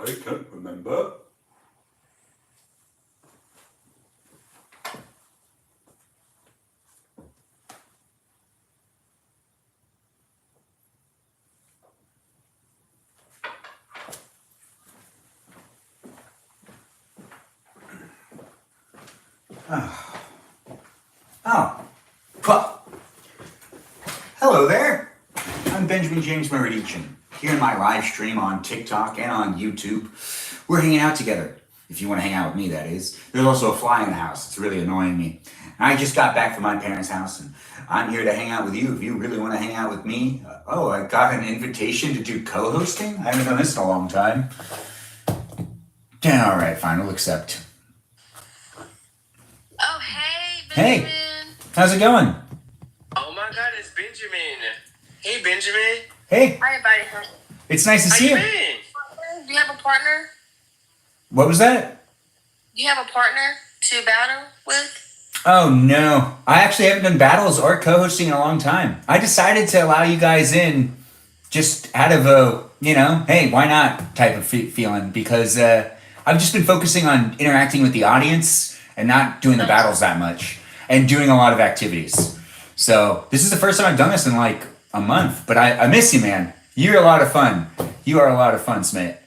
I can't remember. Well, hello there. I'm Benjamin James Magrdichian, here in my live stream on TikTok and on YouTube. We're hanging out together. If you want to hang out with me, that is. There's also a fly in the house. It's really annoying me. I just got back from my parents' house, and I'm here to hang out with you. If you really want to hang out with me, I got an invitation to do co-hosting. I haven't done this in a long time. Yeah, all right, fine. We'll accept. Oh, hey, Benjamin. Hey, how's it going? Oh, my God, it's Benjamin. Hey, Benjamin. Hey. I invited her. It's nice to see you. Do you have a partner? What was that? Do you have a partner to battle with? Oh, no. I actually haven't done battles or co-hosting in a long time. I decided to allow you guys in just out of a, hey, why not type of feeling, because I've just been focusing on interacting with the audience and not doing the battles that much and doing a lot of activities. So this is the first time I've done this in like a month, but I miss you, man. You're a lot of fun. You are a lot of fun, Smith.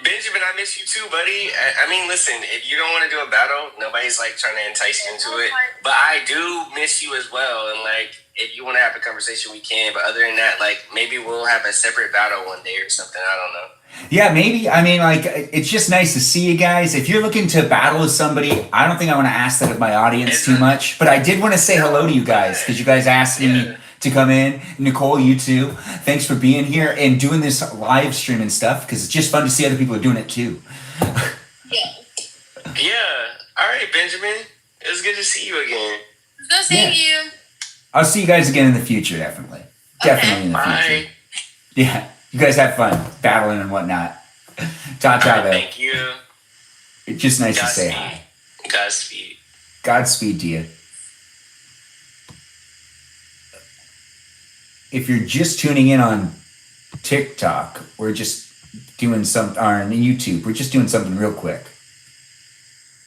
Benjamin, I miss you too, buddy. I mean, listen, if you don't want to do a battle, nobody's like trying to entice you into it. But I do miss you as well. And like, if you want to have a conversation, we can. But other than that, like, maybe we'll have a separate battle one day or something. I don't know. Yeah, maybe. I mean, like, it's just nice to see you guys. If you're looking to battle with somebody, I don't think I want to ask that of my audience too much. But I did want to say hello to you guys because you guys asked me to come in. Nicole, you too. Thanks for being here and doing this live stream and stuff, because it's just fun to see other people are doing it too. Yeah. All right, Benjamin. It was good to see you again. Good seeing you. I'll see you guys again in the future, definitely. Okay. Definitely in the future. Bye. Yeah. You guys have fun battling and whatnot. Ta-ta, though. Thank you. It's just nice to say hi. Godspeed. Godspeed to you. If you're just tuning in on TikTok, we're just doing or on YouTube, we're just doing something real quick.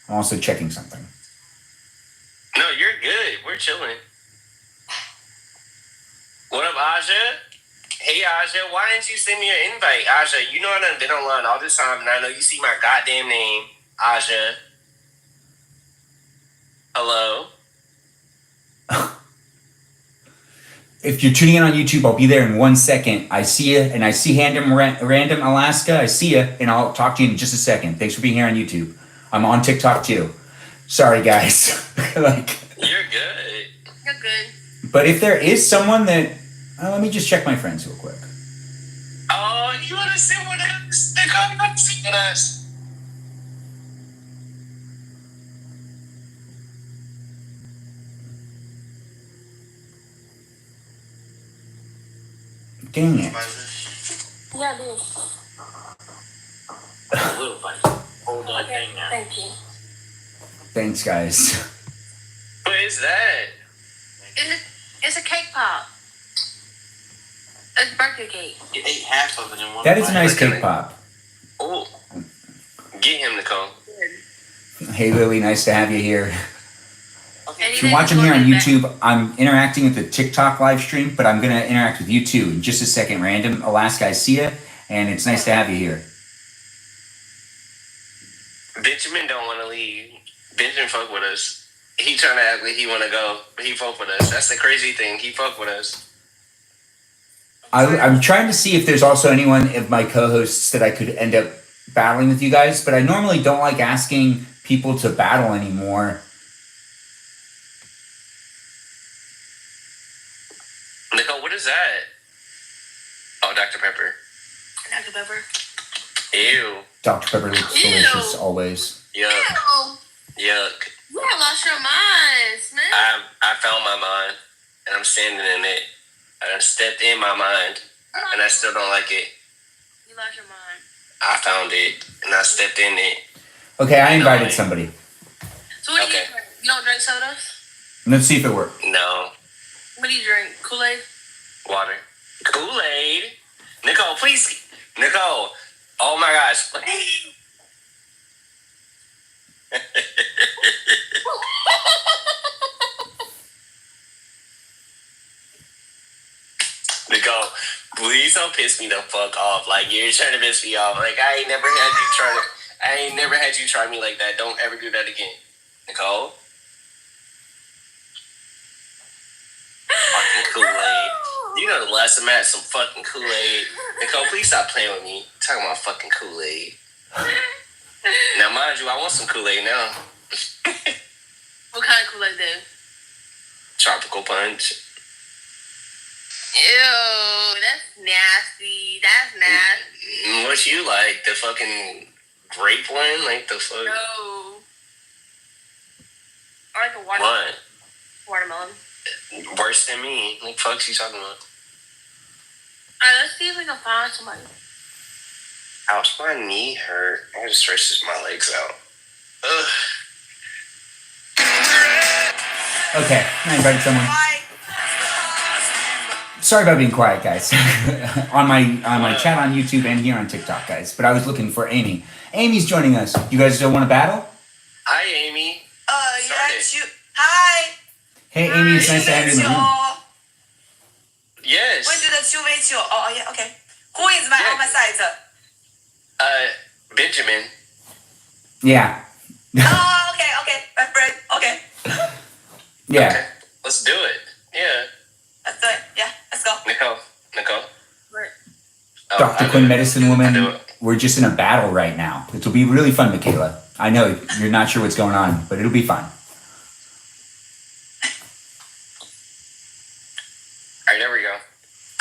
I'm also checking something. No, you're good. We're chilling. What up, Aja? Hey, Aja, why didn't you send me an invite? Aja, you know I done been online all this time, and I know you see my goddamn name, Aja. Hello? If you're tuning in on YouTube, I'll be there in 1 second. I see you, and I see Random Alaska. I see you, and I'll talk to you in just a second. Thanks for being here on YouTube. I'm on TikTok too. Sorry, guys. You're good. You're good. But if there is someone that, let me just check my friends real quick. Oh, you want to sit with us? They're coming up to sit with us. Dang it. Yeah, dude. A little bite. Hold on, Okay, now. thank you. Thanks, guys. What is that? It's a cake pop. It's birthday cake. You ate half of it in one That is a bite. nice cake pop. Oh. Get him, Nicole. Hey, Lily, nice to have you here. Okay. If you're watching here on YouTube, I'm interacting with the TikTok live stream, but I'm going to interact with you too in just a second. Random Alaska, I see you, and it's nice to have you here. Benjamin don't want to leave. Benjamin fuck with us. He trying to act like he want to go, but he fuck with us. That's the crazy thing. He fuck with us. I'm trying to see if there's also anyone of my co-hosts that I could end up battling with you guys, but I normally don't like asking people to battle anymore. Nicole, what is that? Oh, Dr. Pepper. Dr. Pepper. Ew. Dr. Pepper looks delicious always. Yuck. Ew. Yuck. You have lost your mind, Smith. I found my mind, and I'm standing in it. I stepped in my mind, and I still don't like it. You lost your mind. I found it, and I stepped in it. Okay, I invited somebody. So what do you drink? You don't drink sodas? Let's see if it works. No. What do you drink? Kool-Aid? Water. Kool-Aid? Nicole, please. Nicole. Oh my gosh. Nicole, please don't piss me the fuck off. Like, you're trying to piss me off. Like, I ain't never had you try me like that. Don't ever do that again. Nicole? Fucking Kool-Aid. You know the last time I had some fucking Kool-Aid. Nicole, please stop playing with me. Talking about fucking Kool-Aid. Now, mind you, I want some Kool-Aid now. What kind of Kool-Aid then? Tropical punch. Ew, that's nasty. That's nasty. What you like? The fucking grape one? Like the fuck? No. I like the watermelon. What? Watermelon. Worse than me. Like, fuck's you talking about? Alright, let's see if we can find somebody. Ouch, my knee hurt. I gotta stretch my legs out. Ugh. Okay, I invited someone. Sorry about being quiet, guys. on my chat on YouTube and here on TikTok, guys. But I was looking for Amy. Amy's joining us. You guys still want to battle? Hi, Amy. Yeah, hi. Hey, Amy, it's nice to have you in the room. Yes. 我觉得9v9. Oh, yeah, okay. Who is on my side? Benjamin. Yeah. Oh, okay, my friend. Okay. Yeah. Okay. Let's do it. Yeah. Let's do it. Yeah, let's go. Nicole. Where? Oh, Dr. Quinn, Medicine I Woman, do it. we're just in a battle right now. It'll be really fun, Michaela. I know you're not sure what's going on, but it'll be fun. Alright, there we go.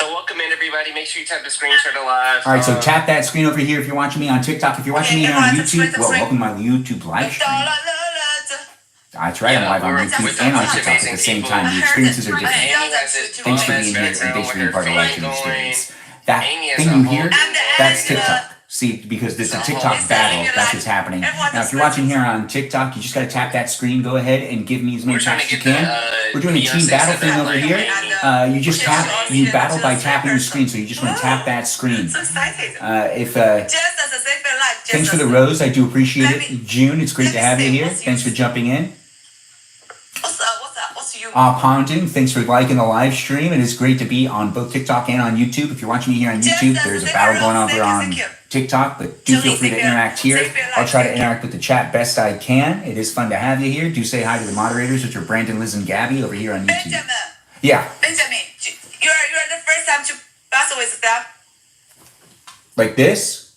So welcome in, everybody. Make sure you tap the screen, turn it live. All right, so tap that screen over here if you're watching me on TikTok. If you're watching me here on YouTube, well, welcome to my YouTube live stream. That's right, I'm live on YouTube and on TikTok at the same time. The experiences are different. Thanks for being here and thanks for being part of the live stream experience. That thing you hear, that's TikTok. See, because it's a TikTok battle, that's what's happening. Now, if you're watching here on TikTok, you just got to tap that screen. Go ahead and give me as many taps as you can. We're doing a team battle thing over here. You just tap, you battle by tapping the screen, so you just want to tap that screen. So excited. Thanks for the rose, I do appreciate it. June, it's great to have you here. Thanks for jumping in. What's you? Pounding, thanks for liking the live stream. It is great to be on both TikTok and on YouTube. If you're watching me here on YouTube, there's a battle going on over on TikTok, but do feel free to interact here. I'll try to interact with the chat best I can. It is fun to have you here. Do say hi to the moderators, which are Brandon, Liz, and Gabby over here on YouTube. Yeah. Benjamin, you're the first time to battle with them. Like this?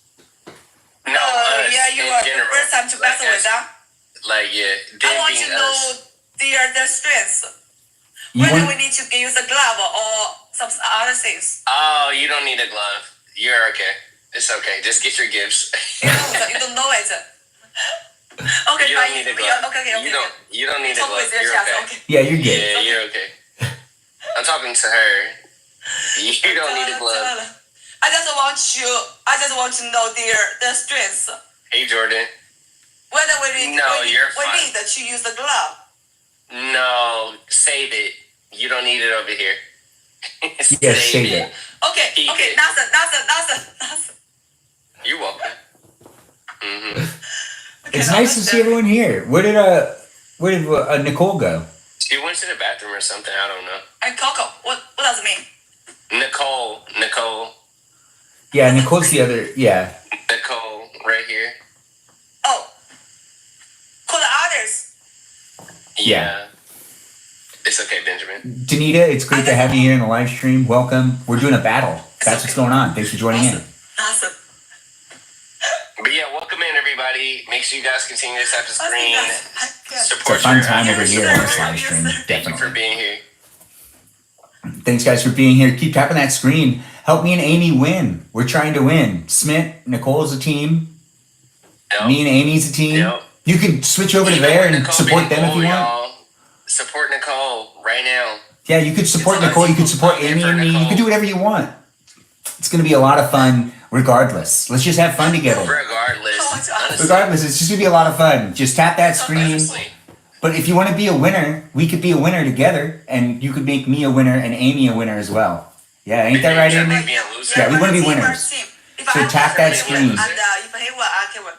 No, yeah, you in are general. the first time to battle with them. Like, yeah. I want to know their strengths. Whether we need to use a glove or some other things. Oh, you don't need a glove. You're okay. It's okay. Just get your gifts. You don't know it. Okay, You don't need a glove. Okay. You don't need a Talk glove. with your You're chat, okay. okay. Yeah, you're good. Yeah, you're okay. I'm talking to her. You don't need a glove. I just want to know their strengths. Hey, Jordan. Whether we need to use the glove. No, save it. You don't need it over here. Yes, save it. Okay. Nothing. You're welcome. It's nice to see everyone here. Where did Nicole go? She went to the bathroom or something. I don't know. And Coco, what does it mean? Nicole. Yeah, Nicole's the other. Yeah. Nicole, right here. Oh. Call the others. Yeah. It's okay, Benjamin. Danita, it's great to have you here in the live stream. Welcome. We're doing a battle. That's what's going on. Thanks for joining in. Awesome. But yeah, welcome in, everybody. Make sure you guys continue to tap the screen. It's a Support fun your time over here on this live stream. Thank you for Definitely. being here. Thanks, guys, for being here. Keep tapping that screen. Help me and Amy win. We're trying to win. Smith, Nicole's a team. Yep. Me and Amy's a team. Yep. You can switch over to Even there with and Nicole support being them if you cool, want. y'all. Support Nicole right now. Yeah, you could support It's a Nicole. You could support team Amy for and me. You Nicole. could do whatever you want. It's going to be a lot of fun regardless. Let's just have fun together. Regardless. Honestly. Regardless, it's just going to be a lot of fun. Just tap that screen. Honestly. But if you want to be a winner, we could be a winner together. And you could make me a winner and Amy a winner as well. Yeah, ain't that right, Amy? Maybe a loser. Yeah, we want to be team or winners. team. If So I tap win, that they screen. win, and if he win, I can win.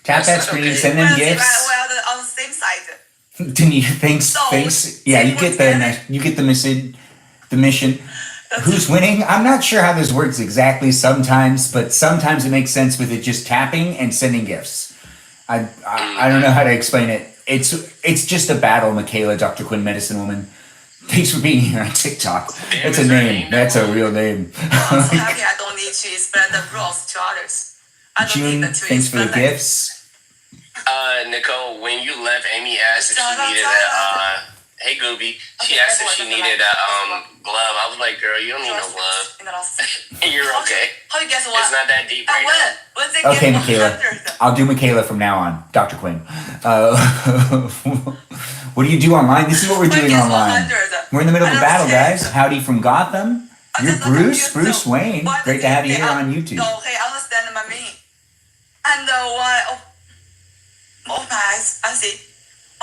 Tap that screen, send them Well, see, gifts. we are on the same side. Denise, thanks. So, Thanks. Yeah, you get together. the mission. The mission. Who's winning? I'm not sure how this works exactly sometimes, but sometimes it makes sense with it just tapping and sending gifts. I don't know how to explain it. It's just a battle, Michaela, Dr. Quinn, Medicine Woman. Thanks for being here on TikTok. Damn, That's a is her name. name That's that a real name. I'm so happy I don't need to explain the rules to others. I don't June, need to thanks for the explain it. gifts. Nicole, when you left, Amy asked if she needed a. Hey, Gooby. She asked if she needed a glove. I was like, girl, you don't need no glove. In the last You're okay. How you guess what? It's not that deep I right win. now. When they Okay, get Michaela. 100. I'll do Michaela from now on. Dr. Quinn. What do you do online? This is what we're When doing gets online. 100. We're in the middle of a I battle, understand. guys. Howdy from Gotham. I You're just look at Bruce. YouTube. Bruce Wayne. Why Great to did have you they here on YouTube. Okay, understand my meaning. And why? Oh, nice. I see.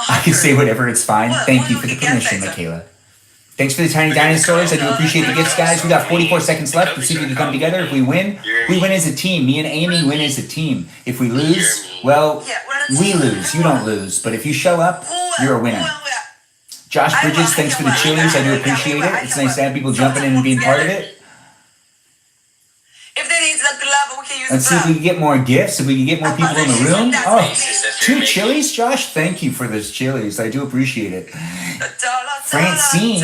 I can say whatever, it's fine. What- Thank what you do for the we get permission, later? Michaela. Thanks for the tiny dinosaurs. I do appreciate the gifts, guys. We got 44 seconds left. Let's see if we can come together. If we win, we win as a team. Me and Amy win as a team. If we lose, well, Yeah, we're a we team. lose. You don't lose. But if you show up, you're a winner. Josh I Bridges, will, thanks I for the will, chilies. I I do will, appreciate I will, it. I It's will. nice to have people So jumping in and being part of it. If they need the glove, we can use Let's see if we can get more gifts. If we can get more people in the room. Oh, 2 chilies, Josh. Thank you for those chilies. I do appreciate it. Francine.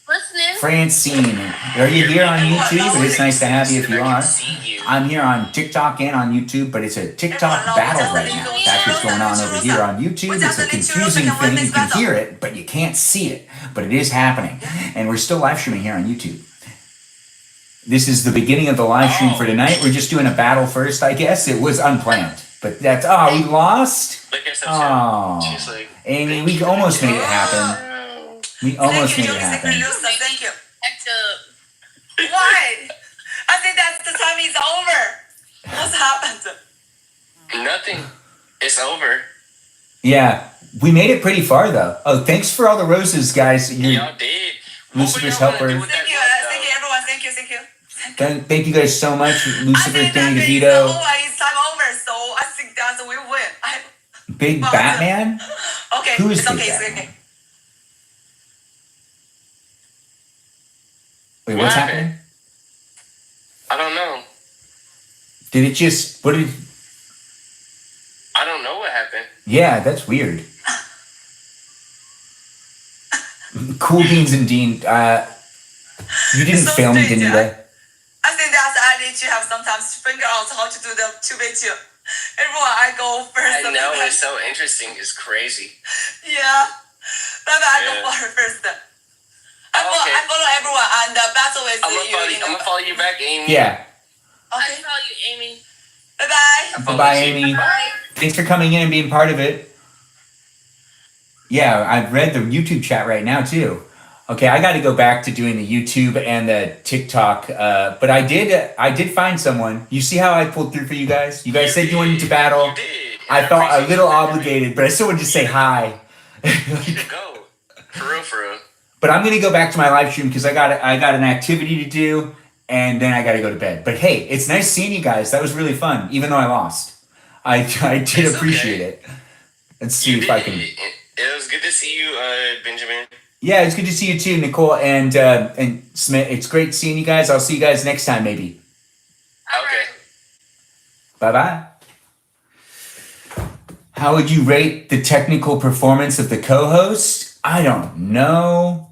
Listening. Francine, are you here on YouTube? But it's nice to have you if you are. I'm here on TikTok and on YouTube, but it's a TikTok battle right now. That's what's going on over here on YouTube. It's a confusing thing. You can hear it, but you can't see it. But it is happening. And we're still live streaming here on YouTube. This is the beginning of the live stream for tonight. We're just doing a battle first, I guess. It was unplanned. But that's, we lost? Look at Oh, She's like, Amy, we almost made it happen. We almost made it happen. Thank you. Act up. Why? I think that the time is over. What's happened? nothing. It's over. Yeah, we made it pretty far though. Oh, thanks for all the roses, guys. Y'all did. Lucifer's helper. Thank you, everyone. Thank you. Thank you guys so much, I Lucifer, think that Danny it's DeVito, over. It's time over, so I think that we win. Big Batman. Okay, Who is it's Big okay, Batman? it's okay. Wait, What what's happened? happening? I don't know. Did it just? What did? I don't know what happened. Yeah, that's weird. Cool Beans and Dean. You didn't So film strange, Danita. I think that I need to have sometimes to figure out how to do the 2v2. Everyone, I go first. I know, it's so interesting. It's crazy. Yeah. But I Yeah. go for first. Okay. I follow everyone and battle with you. I'm gonna follow you back, Amy. Yeah. I Okay. saw you, Amy. Bye-bye. Bye, Amy. Bye. Thanks for coming in and being part of it. Yeah, I've read the YouTube chat right now too. Okay, I got to go back to doing the YouTube and the TikTok. But I did find someone. You see how I pulled through for you guys? You guys said you wanted to battle. You did. I felt a appreciate little you for doing obligated, but I still wanted to say hi. it. You go. For real, for real. But I'm gonna go back to my live stream because I got an activity to do, and then I got to go to bed. But hey, it's nice seeing you guys. That was really fun, even though I lost. I did It's appreciate okay. it. Let's see You if I did. can. It was good to see you, Benjamin. Yeah, it's good to see you too, Nicole and Smith. It's great seeing you guys. I'll see you guys next time, maybe. Okay. Bye bye. How would you rate the technical performance of the co-host? I don't know.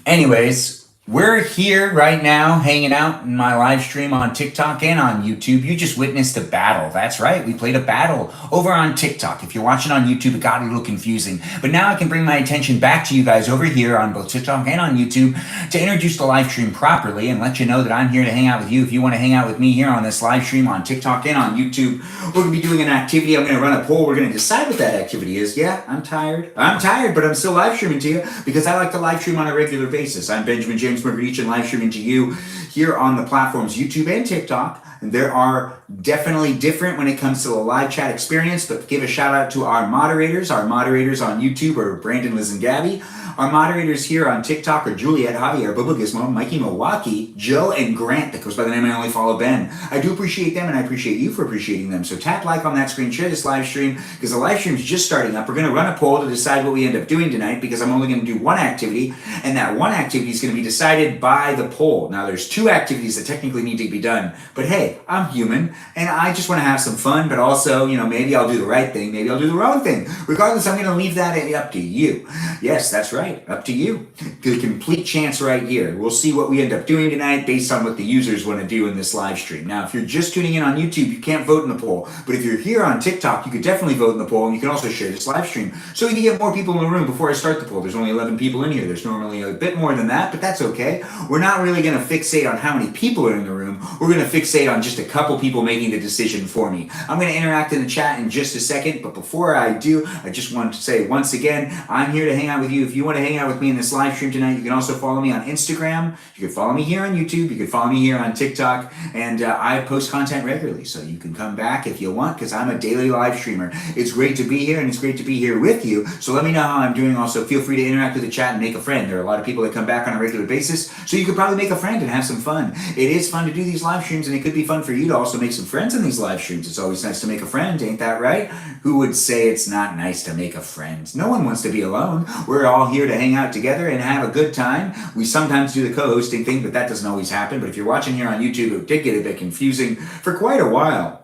Anyways, we're here right now hanging out in my live stream on TikTok and on YouTube. You just witnessed a battle. That's right. We played a battle over on TikTok. If you're watching on YouTube, it got a little confusing. But now I can bring my attention back to you guys over here on both TikTok and on YouTube to introduce the live stream properly and let you know that I'm here to hang out with you. If you want to hang out with me here on this live stream on TikTok and on YouTube, we're going to be doing an activity. I'm going to run a poll. We're going to decide what that activity is. Yeah, I'm tired, but I'm still live streaming to you because I like to live stream on a regular basis. I'm Benjamin James James Magrdichian, live streaming to you here on the platforms YouTube and TikTok. And there are definitely different when it comes to the live chat experience, but give a shout out to our moderators. Our moderators on YouTube are Brandon, Liz, and Gabby. Our moderators here on TikTok are Juliet, Javier, Bubba Gizmo, Mikey Milwaukee, Joe, and Grant that goes by the name I Only Follow Ben. I do appreciate them, and I appreciate you for appreciating them. So tap like on that screen, share this live stream, because the live stream is just starting up. We're going to run a poll to decide what we end up doing tonight, because I'm only going to do one activity, and that one activity is going to be decided by the poll. Now, there's two activities that technically need to be done, but hey, I'm human, and I just want to have some fun, but also, maybe I'll do the right thing, maybe I'll do the wrong thing. Regardless, I'm going to leave that up to you. Yes, that's right, up to you. The complete chance right here. We'll see what we end up doing tonight based on what the users want to do in this live stream. Now, if you're just tuning in on YouTube, you can't vote in the poll, but if you're here on TikTok, you could definitely vote in the poll, and you can also share this live stream so we can get more people in the room before I start the poll. There's only 11 people in here. There's normally a bit more than that, but that's okay. We're not really going to fixate on how many people are in the room. We're going to fixate on just a couple people making the decision for me. I'm going to interact in the chat in just a second, but before I do, I just want to say once again, I'm here to hang out with you. If you want to hang out with me in this live stream tonight, you can also follow me on Instagram. You can follow me here on YouTube. You can follow me here on TikTok, and I post content regularly, so you can come back if you want, because I'm a daily live streamer. It's great to be here, and it's great to be here with you, so let me know how I'm doing. Also, feel free to interact with the chat and make a friend. There are a lot of people that come back on a regular basis, so you could probably make a friend and have some fun. It is fun to do these live streams, and it could be fun for you to also make some friends in these live streams. It's always nice to make a friend, ain't that right? Who would say it's not nice to make a friend? No one wants to be alone. We're all here to hang out together and have a good time. We sometimes do the co-hosting thing, but that doesn't always happen. But if you're watching here on YouTube, it did get a bit confusing for quite a while.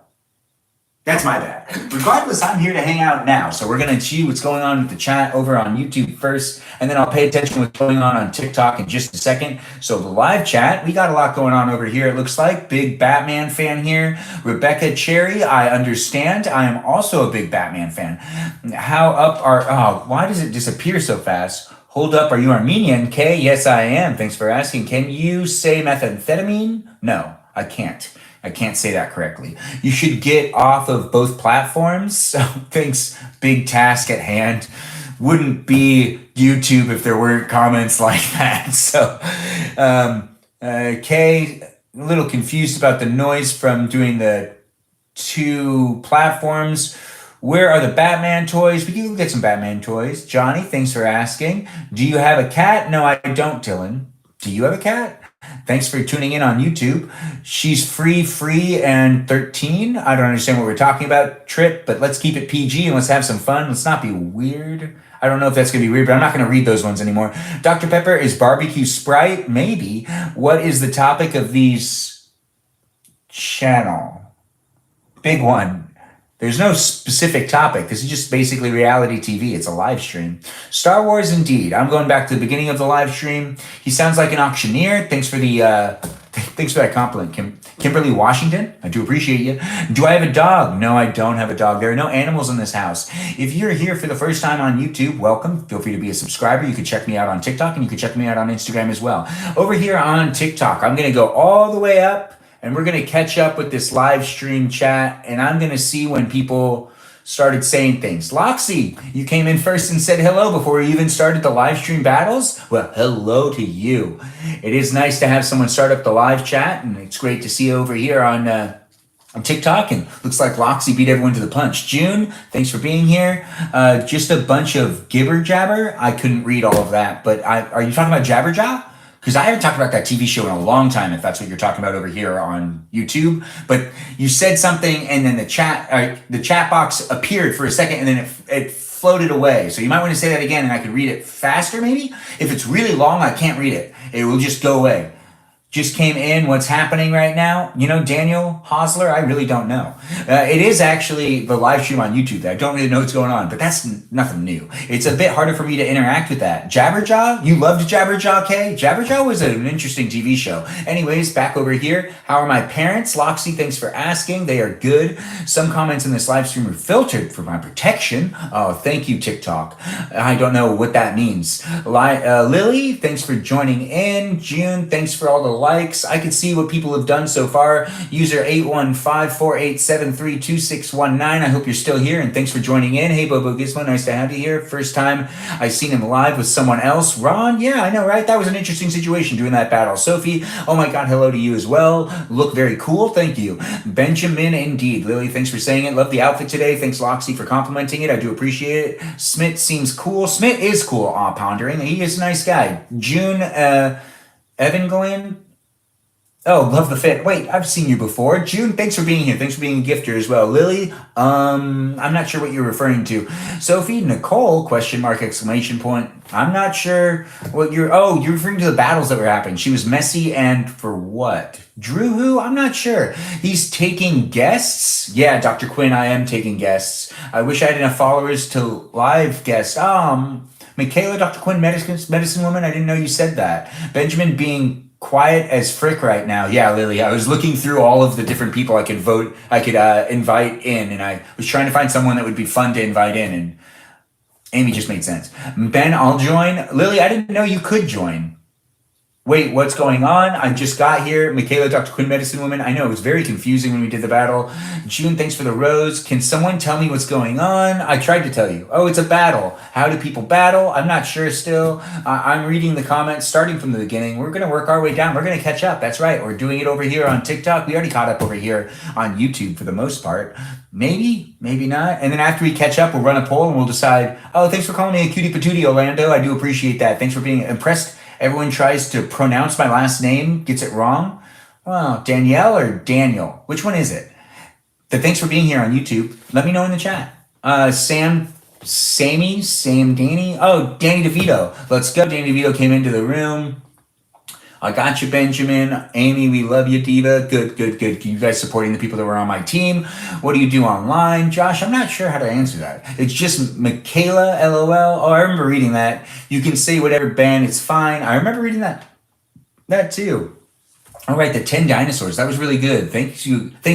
That's my bad. Regardless, I'm here to hang out now. So we're going to see what's going on with the chat over on YouTube first, and then I'll pay attention to what's going on TikTok in just a second. So the live chat, we got a lot going on over here, it looks like. Big Batman fan here. Rebecca Cherry, I understand. I am also a big Batman fan. How up are... why does it disappear so fast? Hold up, are you Armenian? Kay, yes, I am. Thanks for asking. Can you say methamphetamine? No, I can't. I can't say that correctly. You should get off of both platforms. So thanks, big task at hand. Wouldn't be YouTube if there weren't comments like that. So, Kay, a little confused about the noise from doing the two platforms. Where are the Batman toys? We can get some Batman toys. Johnny, thanks for asking. Do you have a cat? No, I don't, Dylan. Do you have a cat? Thanks for tuning in on YouTube. She's free, and 13. I don't understand what we're talking about, Trip, but let's keep it PG and let's have some fun. Let's not be weird. I don't know if that's going to be weird, but I'm not going to read those ones anymore. Dr. Pepper, is barbecue Sprite? Maybe. What is the topic of these channel? Big one. There's no specific topic. This is just basically reality TV. It's a live stream. Star Wars, indeed. I'm going back to the beginning of the live stream. He sounds like an auctioneer. Thanks for that compliment, Kimberly Washington. I do appreciate you. Do I have a dog? No, I don't have a dog. There are no animals in this house. If you're here for the first time on YouTube, welcome. Feel free to be a subscriber. You can check me out on TikTok, and you can check me out on Instagram as well. Over here on TikTok, I'm going to go all the way up, and we're going to catch up with this live stream chat, and I'm going to see when people started saying things. Loxy, you came in first and said hello before we even started the live stream battles. Well, hello to you. It is nice to have someone start up the live chat, and it's great to see you over here on TikTok, and looks like Loxy beat everyone to the punch. June, thanks for being here. Just a bunch of gibber jabber. I couldn't read all of that, but are you talking about Jabberjaw? Because I haven't talked about that TV show in a long time, if that's what you're talking about over here on YouTube. But you said something, and then the chat box appeared for a second, and then it floated away. So you might want to say that again, and I could read it faster, maybe? If it's really long, I can't read it. It will just go away. Just came in, what's happening right now? Daniel Hosler, I really don't know. It is actually the live stream on YouTube. I don't really know what's going on, but that's nothing new. It's a bit harder for me to interact with that. Jabberjaw? You loved Jabberjaw, Kay? Jabberjaw was an interesting TV show. Anyways, back over here. How are my parents? Loxy, thanks for asking. They are good. Some comments in this live stream are filtered for my protection. Oh, thank you, TikTok. I don't know what that means. Lily, thanks for joining in. June, thanks for all the likes. I can see what people have done so far. User 81548732619. I hope you're still here, and thanks for joining in. Hey, Bobo Gizmo, nice to have you here. First time I seen him live with someone else. Ron, yeah, I know, right? That was an interesting situation doing that battle. Sophie, oh my God, hello to you as well. Look very cool, thank you. Benjamin, indeed. Lily, thanks for saying it. Love the outfit today. Thanks, Loxy, for complimenting it. I do appreciate it. Smith seems cool. Smith is cool, pondering. He is a nice guy. June, Evan, oh, love the fit. Wait, I've seen you before. June, thanks for being here. Thanks for being a gifter as well. Lily, I'm not sure what you're referring to. Sophie, Nicole, question mark, exclamation point. I'm not sure what you're referring to the battles that were happening. She was messy and for what? Drew who? I'm not sure. He's taking guests? Yeah, Dr. Quinn, I am taking guests. I wish I had enough followers to live guest. Michaela, Dr. Quinn, medicine woman, I didn't know you said that. Benjamin being quiet as frick right now. Yeah, Lily, I was looking through all of the different people I could invite in, and I was trying to find someone that would be fun to invite in, and Amy just made sense. Ben, I'll join. Lily, I didn't know you could join. Wait, what's going on? I just got here. Michaela, Dr. Quinn, medicine woman. I know it was very confusing when we did the battle. June, thanks for the rose. Can someone tell me what's going on? I tried to tell you. Oh, it's a battle. How do people battle? I'm not sure still. I'm reading the comments starting from the beginning. We're going to work our way down. We're going to catch up. That's right. We're doing it over here on TikTok. We already caught up over here on YouTube for the most part. Maybe, maybe not. And then after we catch up, we'll run a poll and we'll decide. Oh, thanks for calling me a cutie patootie, Orlando. I do appreciate that. Thanks for being impressed. Everyone tries to pronounce my last name, gets it wrong. Well, Danielle or Daniel? Which one is it? But thanks for being here on YouTube. Let me know in the chat. Sam Danny. Oh, Danny DeVito. Let's go. Danny DeVito came into the room. I got you, Benjamin. Amy, we love you, Diva. Good. You guys supporting the people that were on my team. What do you do online? Josh, I'm not sure how to answer that. It's just Michaela, LOL. Oh, I remember reading that. You can say whatever, Ben. It's fine. I remember reading that too. All right, the 10 dinosaurs. That was really good. Thanks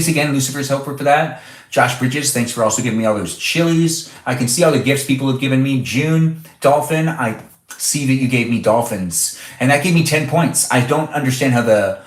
again, Lucifer's Helper, for that. Josh Bridges, thanks for also giving me all those chilies. I can see all the gifts people have given me. June, Dolphin, I see that you gave me dolphins, and that gave me 10 points. I don't understand how the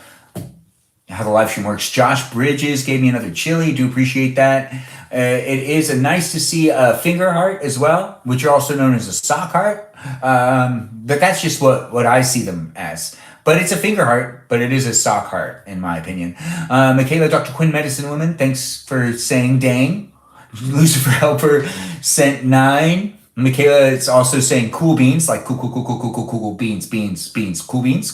live stream works. Josh Bridges gave me another chili. Do appreciate that. It is nice to see a finger heart as well, which are also known as a sock heart. But that's just what I see them as. But it's a finger heart, but it is a sock heart, in my opinion. Michaela, Dr. Quinn, medicine woman, thanks for saying dang. Lucifer Helper sent 9. Michaela is also saying cool beans, like cool beans, cool beans, cool beans,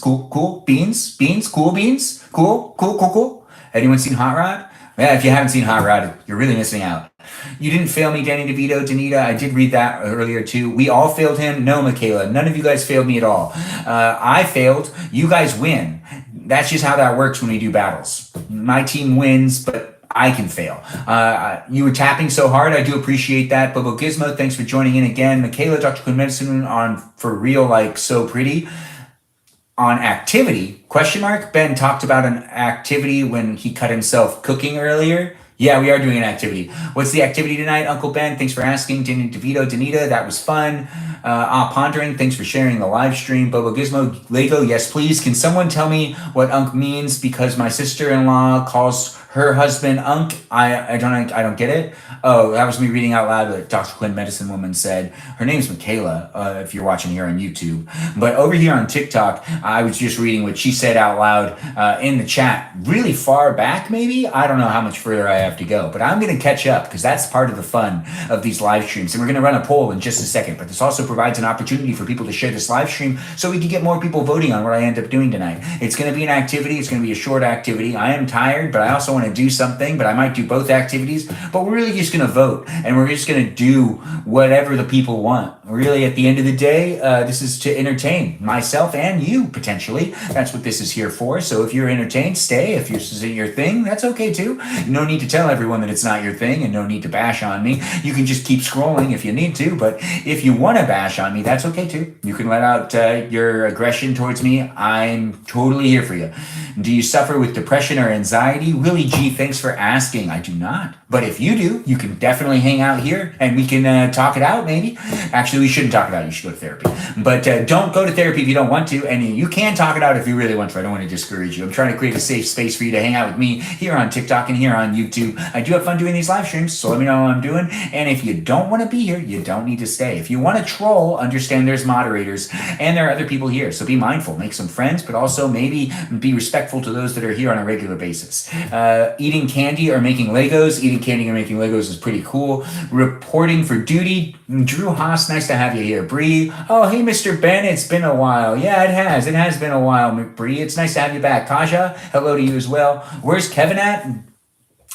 cool beans, cool. Anyone seen Hot Rod? Yeah, if you haven't seen Hot Rod, you're really missing out. You didn't fail me, Danny DeVito, Danita. I did read that earlier too. We all failed him. No, Michaela, none of you guys failed me at all. I failed. You guys win. That's just how that works when we do battles. My team wins, but I can fail. You were tapping so hard. I do appreciate that. Bobo Gizmo, thanks for joining in again. Michaela, Dr. Quinn Medicine on For Real, like so pretty. On activity, question mark. Ben talked about an activity when he cut himself cooking earlier. Yeah, we are doing an activity. What's the activity tonight, Uncle Ben? Thanks for asking. Danny DeVito, Danita, that was fun. Pondering, thanks for sharing the live stream. Bobo Gizmo, Lego, yes please. Can someone tell me what Unk means? Because my sister-in-law calls her husband Unk. I don't get it. Oh, that was me reading out loud what Dr. Quinn, medicine woman, said. Her name's Michaela, if you're watching here on YouTube. But over here on TikTok, I was just reading what she said out loud in the chat. Really far back, maybe? I don't know how much further I have to go. But I'm going to catch up because that's part of the fun of these live streams. And we're going to run a poll in just a second. But this also provides an opportunity for people to share this live stream so we can get more people voting on what I end up doing tonight. It's going to be an activity. It's going to be a short activity. I am tired, but I also want to do something, but I might do both activities. But we're really just going to vote, and we're just going to do whatever the people want. Really, at the end of the day, this is to entertain myself and you, potentially. That's what this is here for. So if you're entertained, stay. If this isn't your thing, that's okay too. No need to tell everyone that it's not your thing, and no need to bash on me. You can just keep scrolling if you need to, but if you want to bash on me, that's okay too. You can let out your aggression towards me. I'm totally here for you. Do you suffer with depression or anxiety? Willie G, thanks for asking. I do not. But if you do, you can definitely hang out here and we can talk it out, maybe. Actually, we shouldn't talk it out. You should go to therapy. But don't go to therapy if you don't want to. And you can talk it out if you really want to. I don't want to discourage you. I'm trying to create a safe space for you to hang out with me here on TikTok and here on YouTube. I do have fun doing these live streams, so let me know what I'm doing. And if you don't want to be here, you don't need to stay. If you want to troll, understand there's moderators and there are other people here. So be mindful, make some friends, but also maybe be respectful to those that are here on a regular basis. Eating candy or making Legos. Eating candy or making Legos is pretty cool. Reporting for duty. Drew Haas, nice to have you here. Bree, oh, hey, Mr. Ben, it's been a while. Yeah, it has. It has been a while, Bree. It's nice to have you back. Kaja, hello to you as well. Where's Kevin at?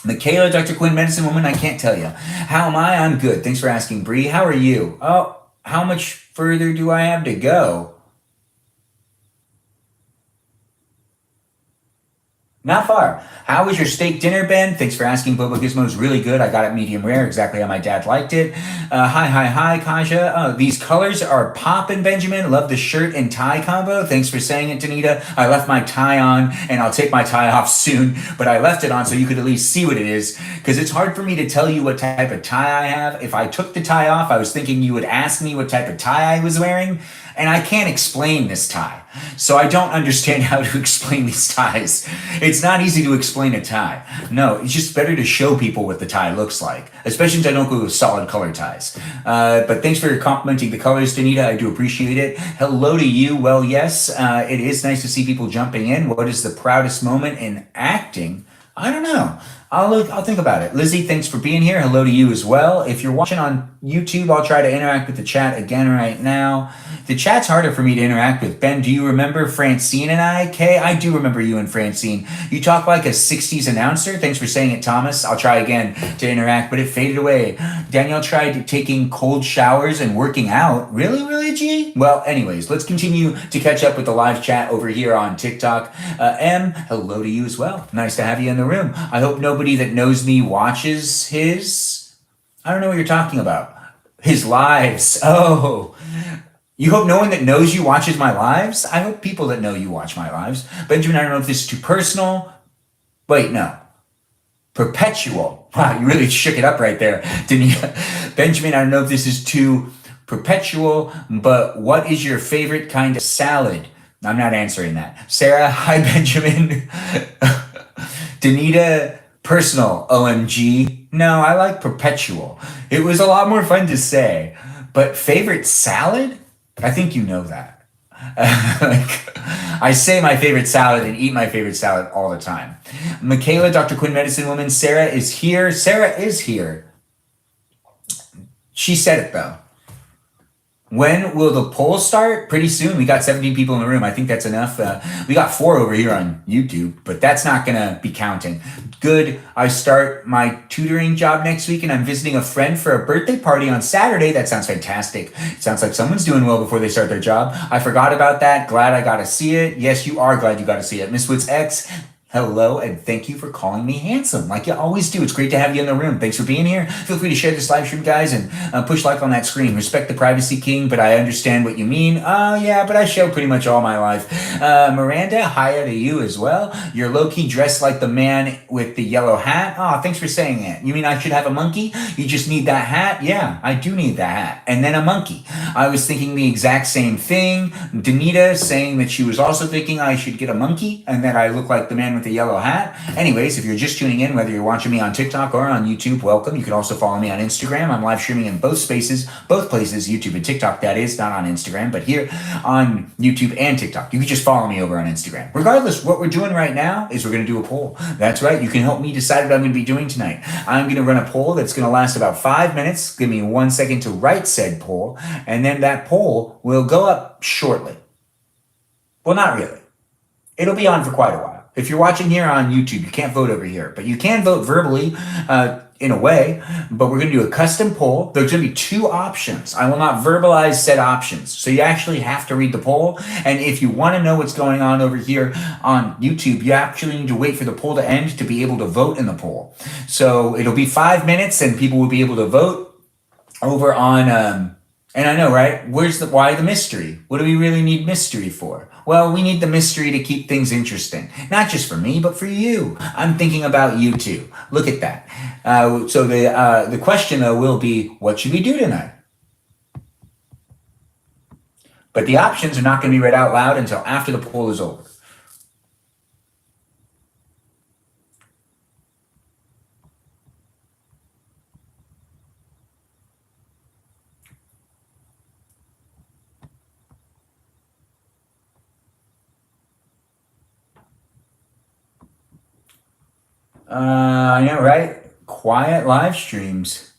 Michaela, Dr. Quinn, Medicine Woman, I can't tell you. How am I? I'm good. Thanks for asking, Bree. How are you? Oh, how much further do I have to go? Not far. How was your steak dinner, Ben? Thanks for asking. Boba Gizmo is really good. I got it medium rare, exactly how my dad liked it. Hi, Kaja. Oh, these colors are poppin', Benjamin. Love the shirt and tie combo. Thanks for saying it, Danita. I left my tie on, and I'll take my tie off soon, but I left it on so you could at least see what it is, because it's hard for me to tell you what type of tie I have. If I took the tie off, I was thinking you would ask me what type of tie I was wearing, and I can't explain this tie. So I don't understand how to explain these ties. It's not easy to explain a tie. No, it's just better to show people what the tie looks like, especially since I don't go with solid color ties. But thanks for complimenting the colors, Danita. I do appreciate it. Hello to you. Well, yes, it is nice to see people jumping in. What is the proudest moment in acting? I don't know. I'll think about it. Lizzie, thanks for being here. Hello to you as well. If you're watching on YouTube, I'll try to interact with the chat again right now. The chat's harder for me to interact with. Ben, do you remember Francine and I? Kay, I do remember you and Francine. You talk like a 60s announcer. Thanks for saying it, Thomas. I'll try again to interact, but it faded away. Danielle tried taking cold showers and working out. Really, G? Well, anyways, let's continue to catch up with the live chat over here on TikTok. M, hello to you as well. Nice to have you in the room. I hope nobody that knows me watches his... I don't know what you're talking about. His lives. Oh... You hope no one that knows you watches my lives? I hope people that know you watch my lives. Benjamin, I don't know if this is too personal. Wait, no. Perpetual. Wow, you really shook it up right there, didn't you? Benjamin, I don't know if this is too perpetual, but what is your favorite kind of salad? I'm not answering that. Sarah, hi, Benjamin. Danita, personal, OMG. No, I like perpetual. It was a lot more fun to say. But favorite salad? I think you know that. I say my favorite salad and eat my favorite salad all the time. Michaela, Dr. Quinn, Medicine Woman. Sarah is here. Sarah is here. She said it, though. When will the poll start? Pretty soon. We got 17 people in the room. I think that's enough. We got 4 over here on YouTube, but that's not going to be counting. Good. I start my tutoring job next week, and I'm visiting a friend for a birthday party on Saturday. That sounds fantastic. It sounds like someone's doing well before they start their job. I forgot about that. Glad I got to see it. Yes, you are glad you got to see it. Miss Woods X, hello, and thank you for calling me handsome, like you always do. It's great to have you in the room. Thanks for being here. Feel free to share this live stream, guys, and push like on that screen. Respect the privacy king, but I understand what you mean. Oh, yeah, but I show pretty much all my life. Miranda, hi to you as well. You're low-key dressed like the man with the yellow hat. Oh, thanks for saying that. You mean I should have a monkey? You just need that hat? Yeah, I do need that hat. And then a monkey. I was thinking the exact same thing. Danita saying that she was also thinking I should get a monkey and that I look like the man with the yellow hat. Anyways, if you're just tuning in, whether you're watching me on TikTok or on YouTube, welcome. You can also follow me on Instagram. I'm live streaming in both spaces, both places, YouTube and TikTok, that is, not on Instagram, but here on YouTube and TikTok. You can just follow me over on Instagram. Regardless, what we're doing right now is we're going to do a poll. That's right. You can help me decide what I'm going to be doing tonight. I'm going to run a poll that's going to last about 5 minutes. Give me 1 second to write said poll, and then that poll will go up shortly. Well, not really. It'll be on for quite a while. If you're watching here on YouTube, you can't vote over here, but you can vote verbally in a way, but we're going to do a custom poll. There's going to be 2 options. I will not verbalize said options. So you actually have to read the poll. And if you want to know what's going on over here on YouTube, you actually need to wait for the poll to end to be able to vote in the poll. So it'll be 5 minutes and people will be able to vote over on And I know, right? Why the mystery? What do we really need mystery for? Well, we need the mystery to keep things interesting. Not just for me, but for you. I'm thinking about you too. Look at that. So the question though will be, what should we do tonight? But the options are not going to be read out loud until after the poll is over. I know, right? Quiet live streams.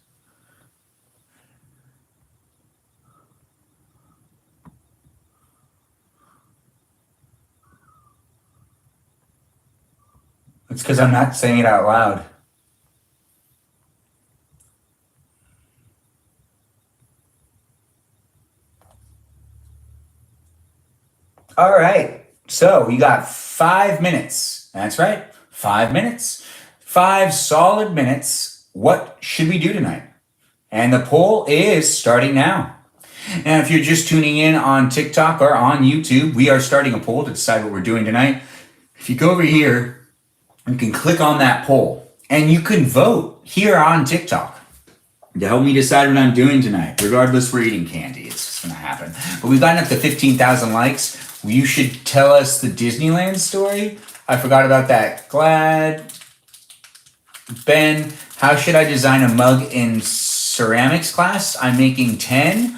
It's because I'm not saying it out loud. All right. So you got 5 minutes. That's right. 5 minutes. 5 solid minutes. What should we do tonight? And the poll is starting now. Now, if you're just tuning in on TikTok or on YouTube, we are starting a poll to decide what we're doing tonight. If you go over here, you can click on that poll and you can vote here on TikTok to help me decide what I'm doing tonight. Regardless, we're eating candy. It's just going to happen. But we've gotten up to 15,000 likes. You should tell us the Disneyland story. I forgot about that. Glad. Ben, how should I design a mug in ceramics class? I'm making 10.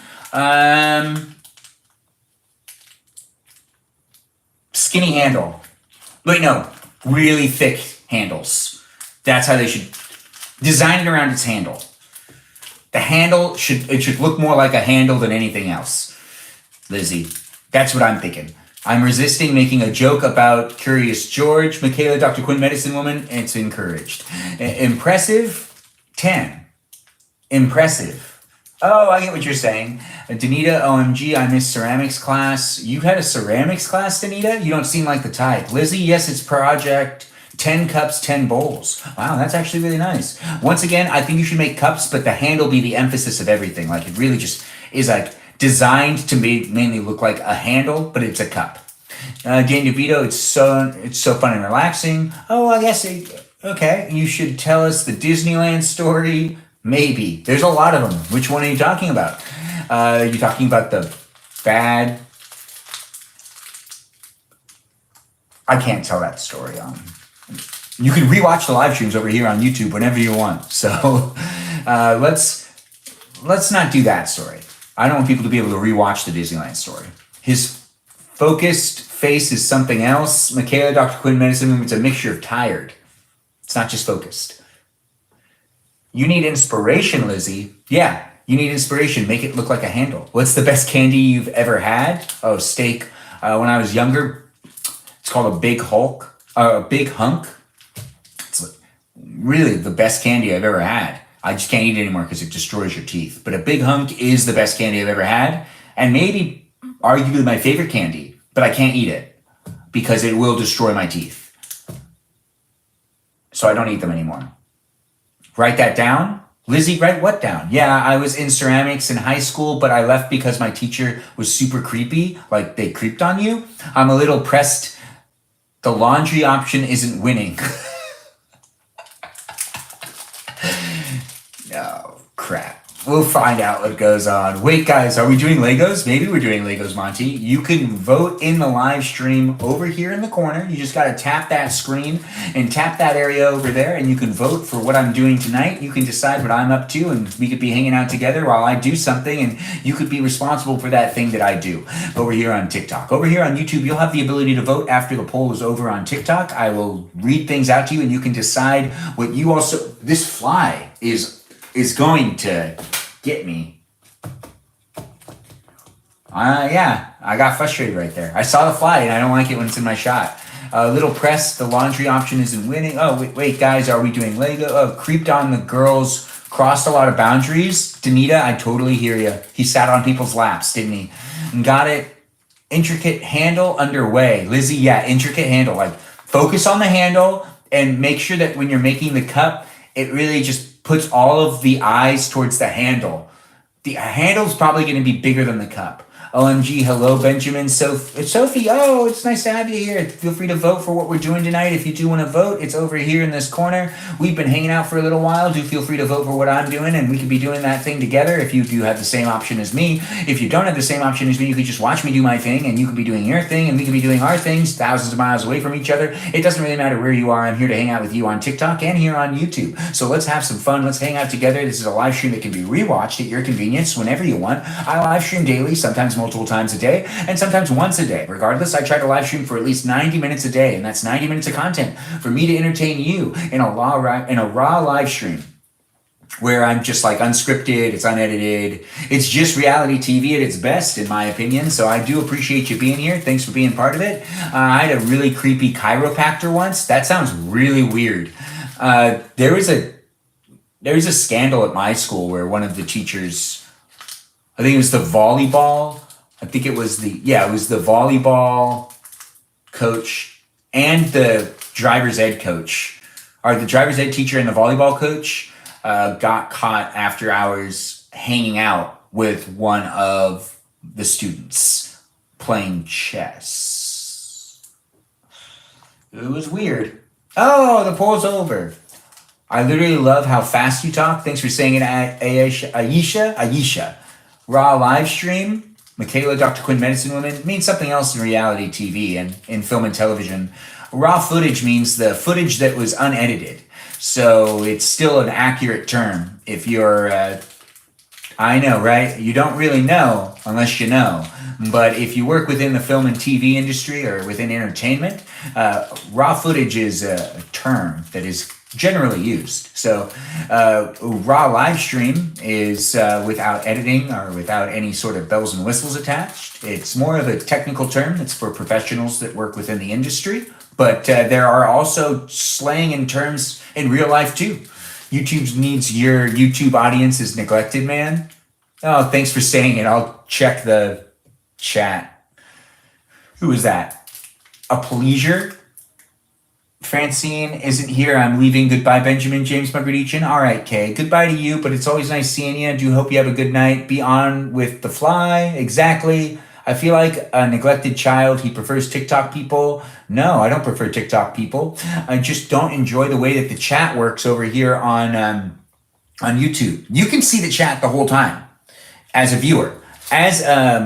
Skinny handle. Wait, no. Really thick handles. That's how they should design it around its handle. The handle should look more like a handle than anything else. Lizzie, that's what I'm thinking. I'm resisting making a joke about Curious George. Michaela, Dr. Quinn, Medicine Woman, it's encouraged. Impressive, 10. Impressive. Oh, I get what you're saying. Danita, OMG, I missed ceramics class. You had a ceramics class, Danita? You don't seem like the type. Lizzie, yes, it's project 10 cups, 10 bowls. Wow, that's actually really nice. Once again, I think you should make cups, but the handle be the emphasis of everything. Like, it really just is like designed to mainly look like a handle, but it's a cup. Dan DeVito, it's so fun and relaxing. Oh, I guess, okay. You should tell us the Disneyland story. Maybe. There's a lot of them. Which one are you talking about? Are you talking about the bad? I can't tell that story. You can rewatch the live streams over here on YouTube whenever you want. So let's not do that story. I don't want people to be able to rewatch the Disneyland story. His focused face is something else. Michaela, Dr. Quinn, Medicine Woman, it's a mixture of tired. It's not just focused. You need inspiration, Lizzie. Yeah, you need inspiration. Make it look like a handle. What's the best candy you've ever had? Oh, steak. When I was younger, it's called a big hunk. It's really the best candy I've ever had. I just can't eat it anymore because it destroys your teeth. But a big hunk is the best candy I've ever had. And maybe arguably my favorite candy. But I can't eat it because it will destroy my teeth. So I don't eat them anymore. Write that down. Lizzie, write what down? Yeah, I was in ceramics in high school, but I left because my teacher was super creepy. Like, they creeped on you. I'm a little pressed. The laundry option isn't winning. No, crap. We'll find out what goes on. Wait, guys, are we doing Legos? Maybe we're doing Legos, Monty. You can vote in the live stream over here in the corner. You just got to tap that screen and tap that area over there, and you can vote for what I'm doing tonight. You can decide what I'm up to, and we could be hanging out together while I do something, and you could be responsible for that thing that I do over here on TikTok. Over here on YouTube, you'll have the ability to vote after the poll is over on TikTok. I will read things out to you, and you can decide what you also... This fly is going to get me. Yeah, I got frustrated right there. I saw the fly and I don't like it when it's in my shot. Little press, the laundry option isn't winning. Oh, wait, guys, are we doing Lego? Oh, creeped on the girls, crossed a lot of boundaries. Danita, I totally hear you. He sat on people's laps, didn't he? And got it. Intricate handle underway. Lizzie, yeah, intricate handle. Like, focus on the handle and make sure that when you're making the cup, it really just puts all of the eyes towards the handle. The handle's probably going to be bigger than the cup. OMG, hello, Benjamin. Sophie, oh, it's nice to have you here. Feel free to vote for what we're doing tonight. If you do want to vote, it's over here in this corner. We've been hanging out for a little while. Do feel free to vote for what I'm doing, and we could be doing that thing together if you do have the same option as me. If you don't have the same option as me, you could just watch me do my thing, and you could be doing your thing, and we could be doing our things thousands of miles away from each other. It doesn't really matter where you are. I'm here to hang out with you on TikTok and here on YouTube. So let's have some fun. Let's hang out together. This is a live stream that can be rewatched at your convenience whenever you want. I live stream daily, sometimes multiple times a day, and sometimes once a day. Regardless, I try to live stream for at least 90 minutes a day, and that's 90 minutes of content for me to entertain you in a raw live stream where I'm just like unscripted, it's unedited, it's just reality TV at its best, in my opinion. So I do appreciate you being here. Thanks for being part of it. I had a really creepy chiropractor once. That sounds really weird. There was a scandal at my school where one of the teachers, I think it was the volleyball coach and the driver's ed coach, or the driver's ed teacher and the volleyball coach got caught after hours hanging out with one of the students playing chess. It was weird. Oh, the poll's over. I literally love how fast you talk. Thanks for saying it, Aisha. Raw live stream. Michaela, Dr. Quinn, Medicine Woman, means something else in reality TV and in film and television. Raw footage means the footage that was unedited. So it's still an accurate term. If you're, I know, right? You don't really know unless you know. But if you work within the film and TV industry or within entertainment, raw footage is a term that is generally used. So raw live stream is without editing or without any sort of bells and whistles attached. It's more of a technical term. It's for professionals that work within the industry. But there are also slang and terms in real life too. YouTube needs your YouTube audience is neglected, man. Oh, thanks for saying it. I'll check the chat. Who is that? A pleasure? Francine isn't here. I'm leaving. Goodbye, Benjamin James Magrdichian. All right, Kay. Goodbye to you, but it's always nice seeing you. Do hope you have a good night. Be on with the fly. Exactly. I feel like a neglected child. He prefers TikTok people. No, I don't prefer TikTok people. I just don't enjoy the way that the chat works over here on YouTube. You can see the chat the whole time as a viewer. As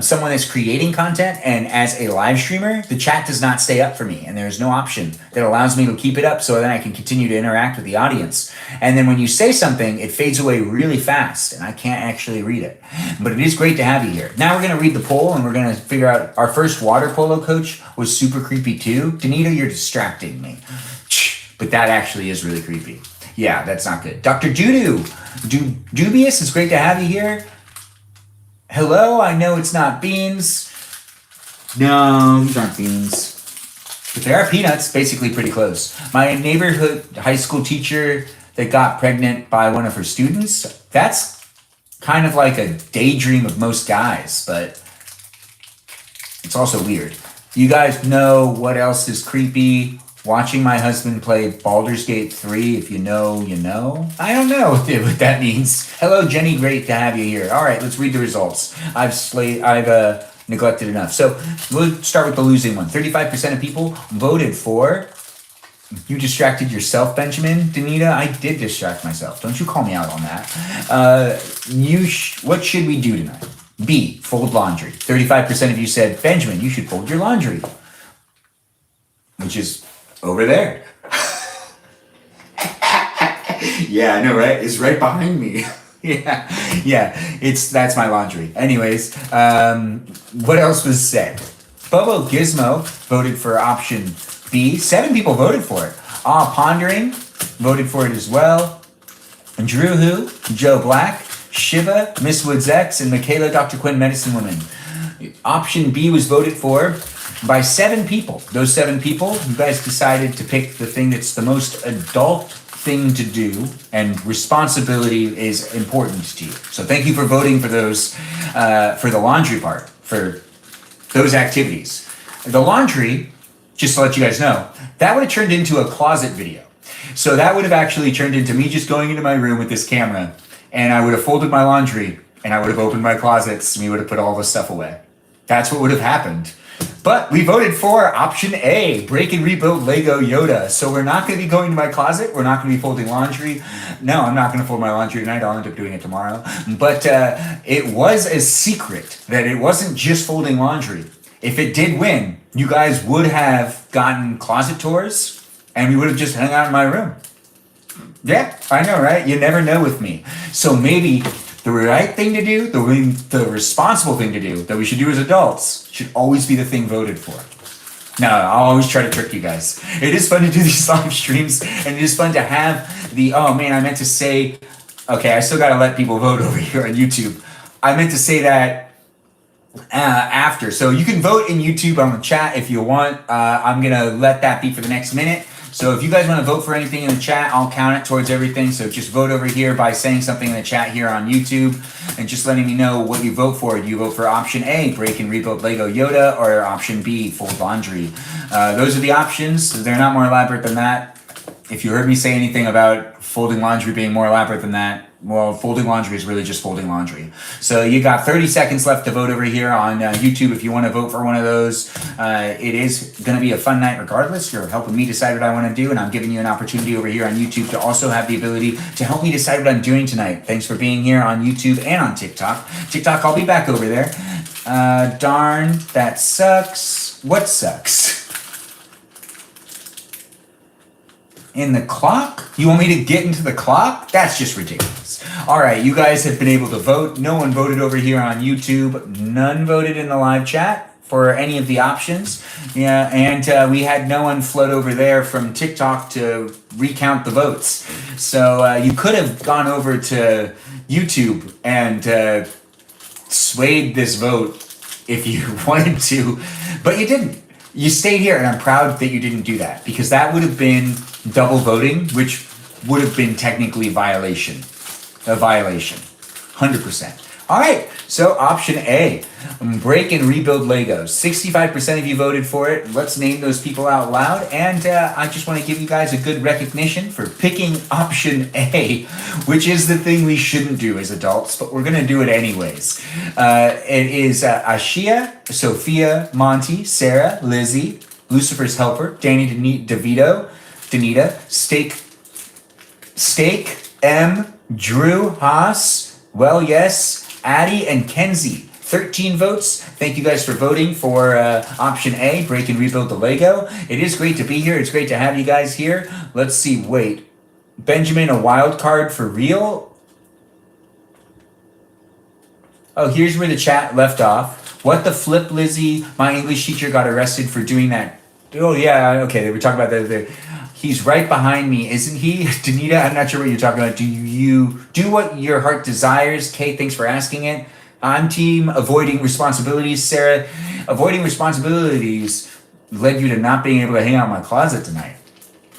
someone that's creating content and as a live streamer, the chat does not stay up for me, and there's no option that allows me to keep it up so that I can continue to interact with the audience. And then when you say something, it fades away really fast, and I can't actually read it. But it is great to have you here. Now we're going to read the poll, and we're going to figure out our first water polo coach was super creepy too. Danita, you're distracting me. But that actually is really creepy. Yeah, that's not good. Dr. Dubious, it's great to have you here. Hello, I know it's not beans. No, these aren't beans. But they are peanuts, basically pretty close. My neighborhood high school teacher that got pregnant by one of her students, that's kind of like a daydream of most guys, but it's also weird. You guys know what else is creepy? Watching my husband play Baldur's Gate 3, if you know, you know. I don't know what that means. Hello, Jenny, great to have you here. All right, let's read the results. I've neglected enough. So we'll start with the losing one. 35% of people voted for. You distracted yourself, Benjamin. Danita, I did distract myself. Don't you call me out on that. What should we do tonight? B, fold laundry. 35% of you said, Benjamin, you should fold your laundry. Which is over there. Yeah, I know, right? It's right behind me. Yeah. That's my laundry. Anyways, what else was said? Bobo Gizmo voted for option B. 7 people voted for it. Pondering voted for it as well. Drew Who, Joe Black, Shiva, Miss Woods X, and Michaela, Dr. Quinn, Medicine Woman. Option B was voted for by 7 people. Those 7 people, you guys decided to pick the thing that's the most adult thing to do, and responsibility is important to you. So thank you for voting for those, for the laundry part, for those activities. The laundry, just to let you guys know, that would have turned into a closet video. So that would have actually turned into me just going into my room with this camera, and I would have folded my laundry and I would have opened my closets and we would have put all the stuff away. That's what would have happened. But we voted for option A, break and rebuild Lego Yoda. So we're not going to be going to my closet. We're not going to be folding laundry. No, I'm not going to fold my laundry tonight. I'll end up doing it tomorrow. But it was a secret that it wasn't just folding laundry. If it did win, you guys would have gotten closet tours and we would have just hung out in my room. Yeah, I know, right? You never know with me. So maybe the right thing to do, the responsible thing to do, that we should do as adults, should always be the thing voted for. No, I'll always try to trick you guys. It is fun to do these live streams, and it is fun to have the, oh man, I meant to say, okay, I still gotta let people vote over here on YouTube. I meant to say that after. So you can vote in YouTube on the chat if you want. I'm gonna let that be for the next minute. So if you guys want to vote for anything in the chat, I'll count it towards everything. So just vote over here by saying something in the chat here on YouTube and just letting me know what you vote for. Do you vote for option A, break and rebuild Lego Yoda, or option B, fold laundry? Those are the options. They're not more elaborate than that. If you heard me say anything about folding laundry being more elaborate than that, well, folding laundry is really just folding laundry. So you got 30 seconds left to vote over here on YouTube if you want to vote for one of those. It is going to be a fun night regardless. You're helping me decide what I want to do, and I'm giving you an opportunity over here on YouTube to also have the ability to help me decide what I'm doing tonight. Thanks for being here on YouTube and on TikTok. TikTok, I'll be back over there. Darn, that sucks. What sucks? In the clock? You want me to get into the clock? That's just ridiculous. All right, you guys have been able to vote. No one voted over here on YouTube. None voted in the live chat for any of the options. Yeah, and we had no one float over there from TikTok to recount the votes. So you could have gone over to YouTube and swayed this vote if you wanted to, but you didn't. You stayed here, and I'm proud that you didn't do that, because that would have been double voting, which would have been technically a violation. 100%. All right, so option A, break and rebuild Legos. 65% of you voted for it. Let's name those people out loud. And I just want to give you guys a good recognition for picking option A, which is the thing we shouldn't do as adults, but we're going to do it anyways. It is Ashia, Sophia, Monty, Sarah, Lizzie, Lucifer's Helper, Danny DeVito, Danita, Steak, M, Drew, Haas, Well Yes, Addie, and Kenzie. 13 votes. Thank you guys for voting for option A, break and rebuild the Lego. It is great to be here. It's great to have you guys here. Let's see. Wait. Benjamin, a wild card for real? Oh, here's where the chat left off. What the flip, Lizzie? My English teacher got arrested for doing that. Oh, yeah. Okay, they were talking about the he's right behind me, isn't he? Danita, I'm not sure what you're talking about. Do you do what your heart desires? Kate, thanks for asking it. I'm team avoiding responsibilities. Sarah, avoiding responsibilities led you to not being able to hang out in my closet tonight.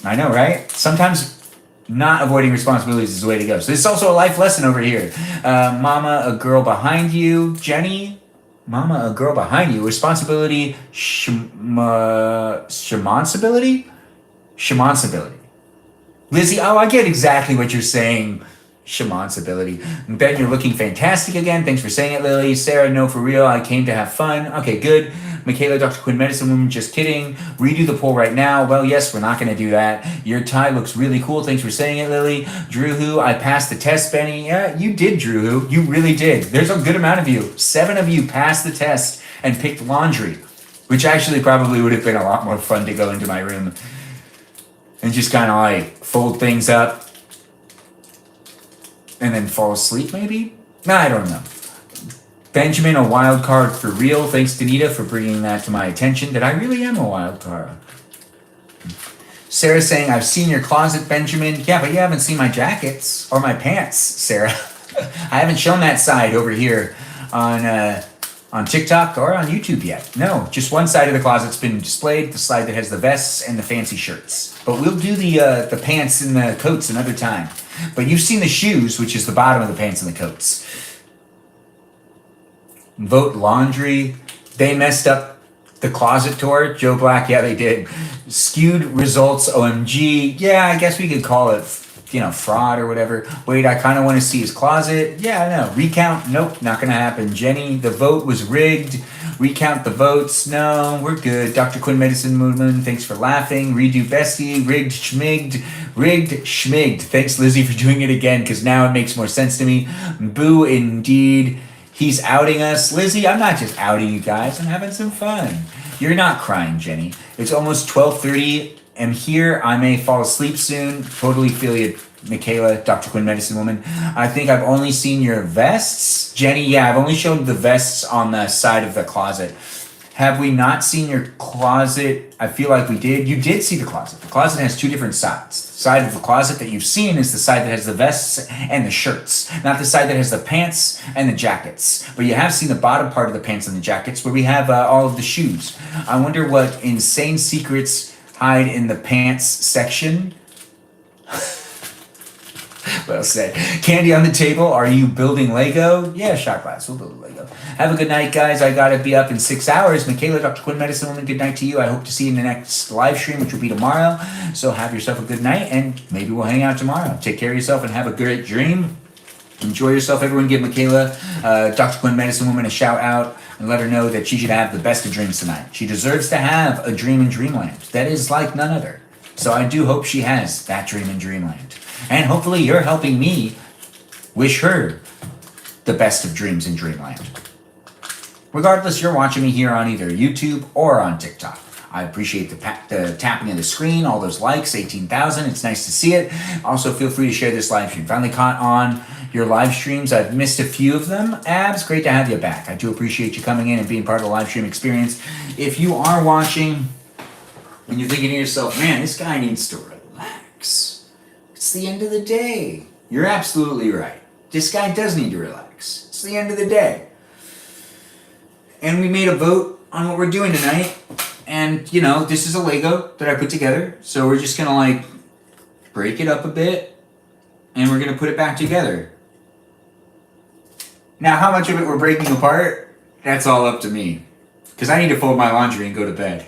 I know, right? Sometimes not avoiding responsibilities is the way to go. So this is also a life lesson over here. Mama, a girl behind you. Jenny, Mama, a girl behind you. Responsibility, shamansibility? Shamansibility. Lizzie, oh, I get exactly what you're saying. Shamansibility. Ben, you're looking fantastic again. Thanks for saying it, Lily. Sarah, no, for real. I came to have fun. Okay, good. Michaela, Dr. Quinn, Medicine Woman, just kidding. Redo the poll right now. Well, yes, we're not going to do that. Your tie looks really cool. Thanks for saying it, Lily. Drew Who, I passed the test, Benny. Yeah, you did, Drew Who. You really did. There's a good amount of you. 7 of you passed the test and picked laundry, which actually probably would have been a lot more fun to go into my room and just kind of like fold things up and then fall asleep, maybe? Nah, I don't know. Benjamin, a wild card for real. Thanks, Danita, for bringing that to my attention, that I really am a wild card. Sarah saying, I've seen your closet, Benjamin. Yeah, but you haven't seen my jackets or my pants, Sarah. I haven't shown that side over here on TikTok or on YouTube yet. No, just one side of the closet's been displayed, the side that has the vests and the fancy shirts. But we'll do the pants and the coats another time. But you've seen the shoes, which is the bottom of the pants and the coats. Vote laundry. They messed up the closet tour. Joe Black, yeah, they did. Skewed results, OMG. Yeah, I guess we could call it. fraud or whatever. Wait, I kind of want to see his closet. Yeah, no. Recount? Nope, not going to happen. Jenny, the vote was rigged. Recount the votes. No, we're good. Dr. Quinn Medicine Movement, thanks for laughing. Redo Bestie, rigged schmigged. Thanks, Lizzie, for doing it again, because now it makes more sense to me. Boo, indeed. He's outing us. Lizzie, I'm not just outing you guys. I'm having some fun. You're not crying, Jenny. It's almost 12:30. I'm here. I may fall asleep soon. Totally feel you, Michaela, Dr. Quinn Medicine Woman. I think I've only seen your vests. Jenny, yeah, I've only shown the vests on the side of the closet. Have we not seen your closet? I feel like we did. You did see the closet. The closet has two different sides. The side of the closet that you've seen is the side that has the vests and the shirts, not the side that has the pants and the jackets. But you have seen the bottom part of the pants and the jackets where we have all of the shoes. I wonder what insane secrets hide in the pants section. Well said. Candy on the table. Are you building Lego? Yeah, shot glass. We'll build a Lego. Have a good night, guys. I gotta be up in 6 hours. Michaela, Dr. Quinn Medicine Woman, good night to you. I hope to see you in the next live stream, which will be tomorrow. So have yourself a good night, and maybe we'll hang out tomorrow. Take care of yourself and have a great dream. Enjoy yourself. Everyone give Michaela, Dr. Quinn Medicine Woman, a shout out and let her know that she should have the best of dreams tonight. She deserves to have a dream in dreamland that is like none other. So I do hope she has that dream in dreamland. And hopefully you're helping me wish her the best of dreams in dreamland. Regardless, you're watching me here on either YouTube or on TikTok. I appreciate the tapping of the screen, all those likes, 18,000. It's nice to see it. Also, feel free to share this live stream. Finally caught on your live streams. I've missed a few of them. Abs, great to have you back. I do appreciate you coming in and being part of the live stream experience. If you are watching and you're thinking to yourself, man, this guy needs to relax. It's the end of the day. You're absolutely right. This guy does need to relax. It's the end of the day. And we made a vote on what we're doing tonight. And, this is a Lego that I put together. So we're just going to, break it up a bit. And we're going to put it back together. Now, how much of it we're breaking apart, that's all up to me. Because I need to fold my laundry and go to bed.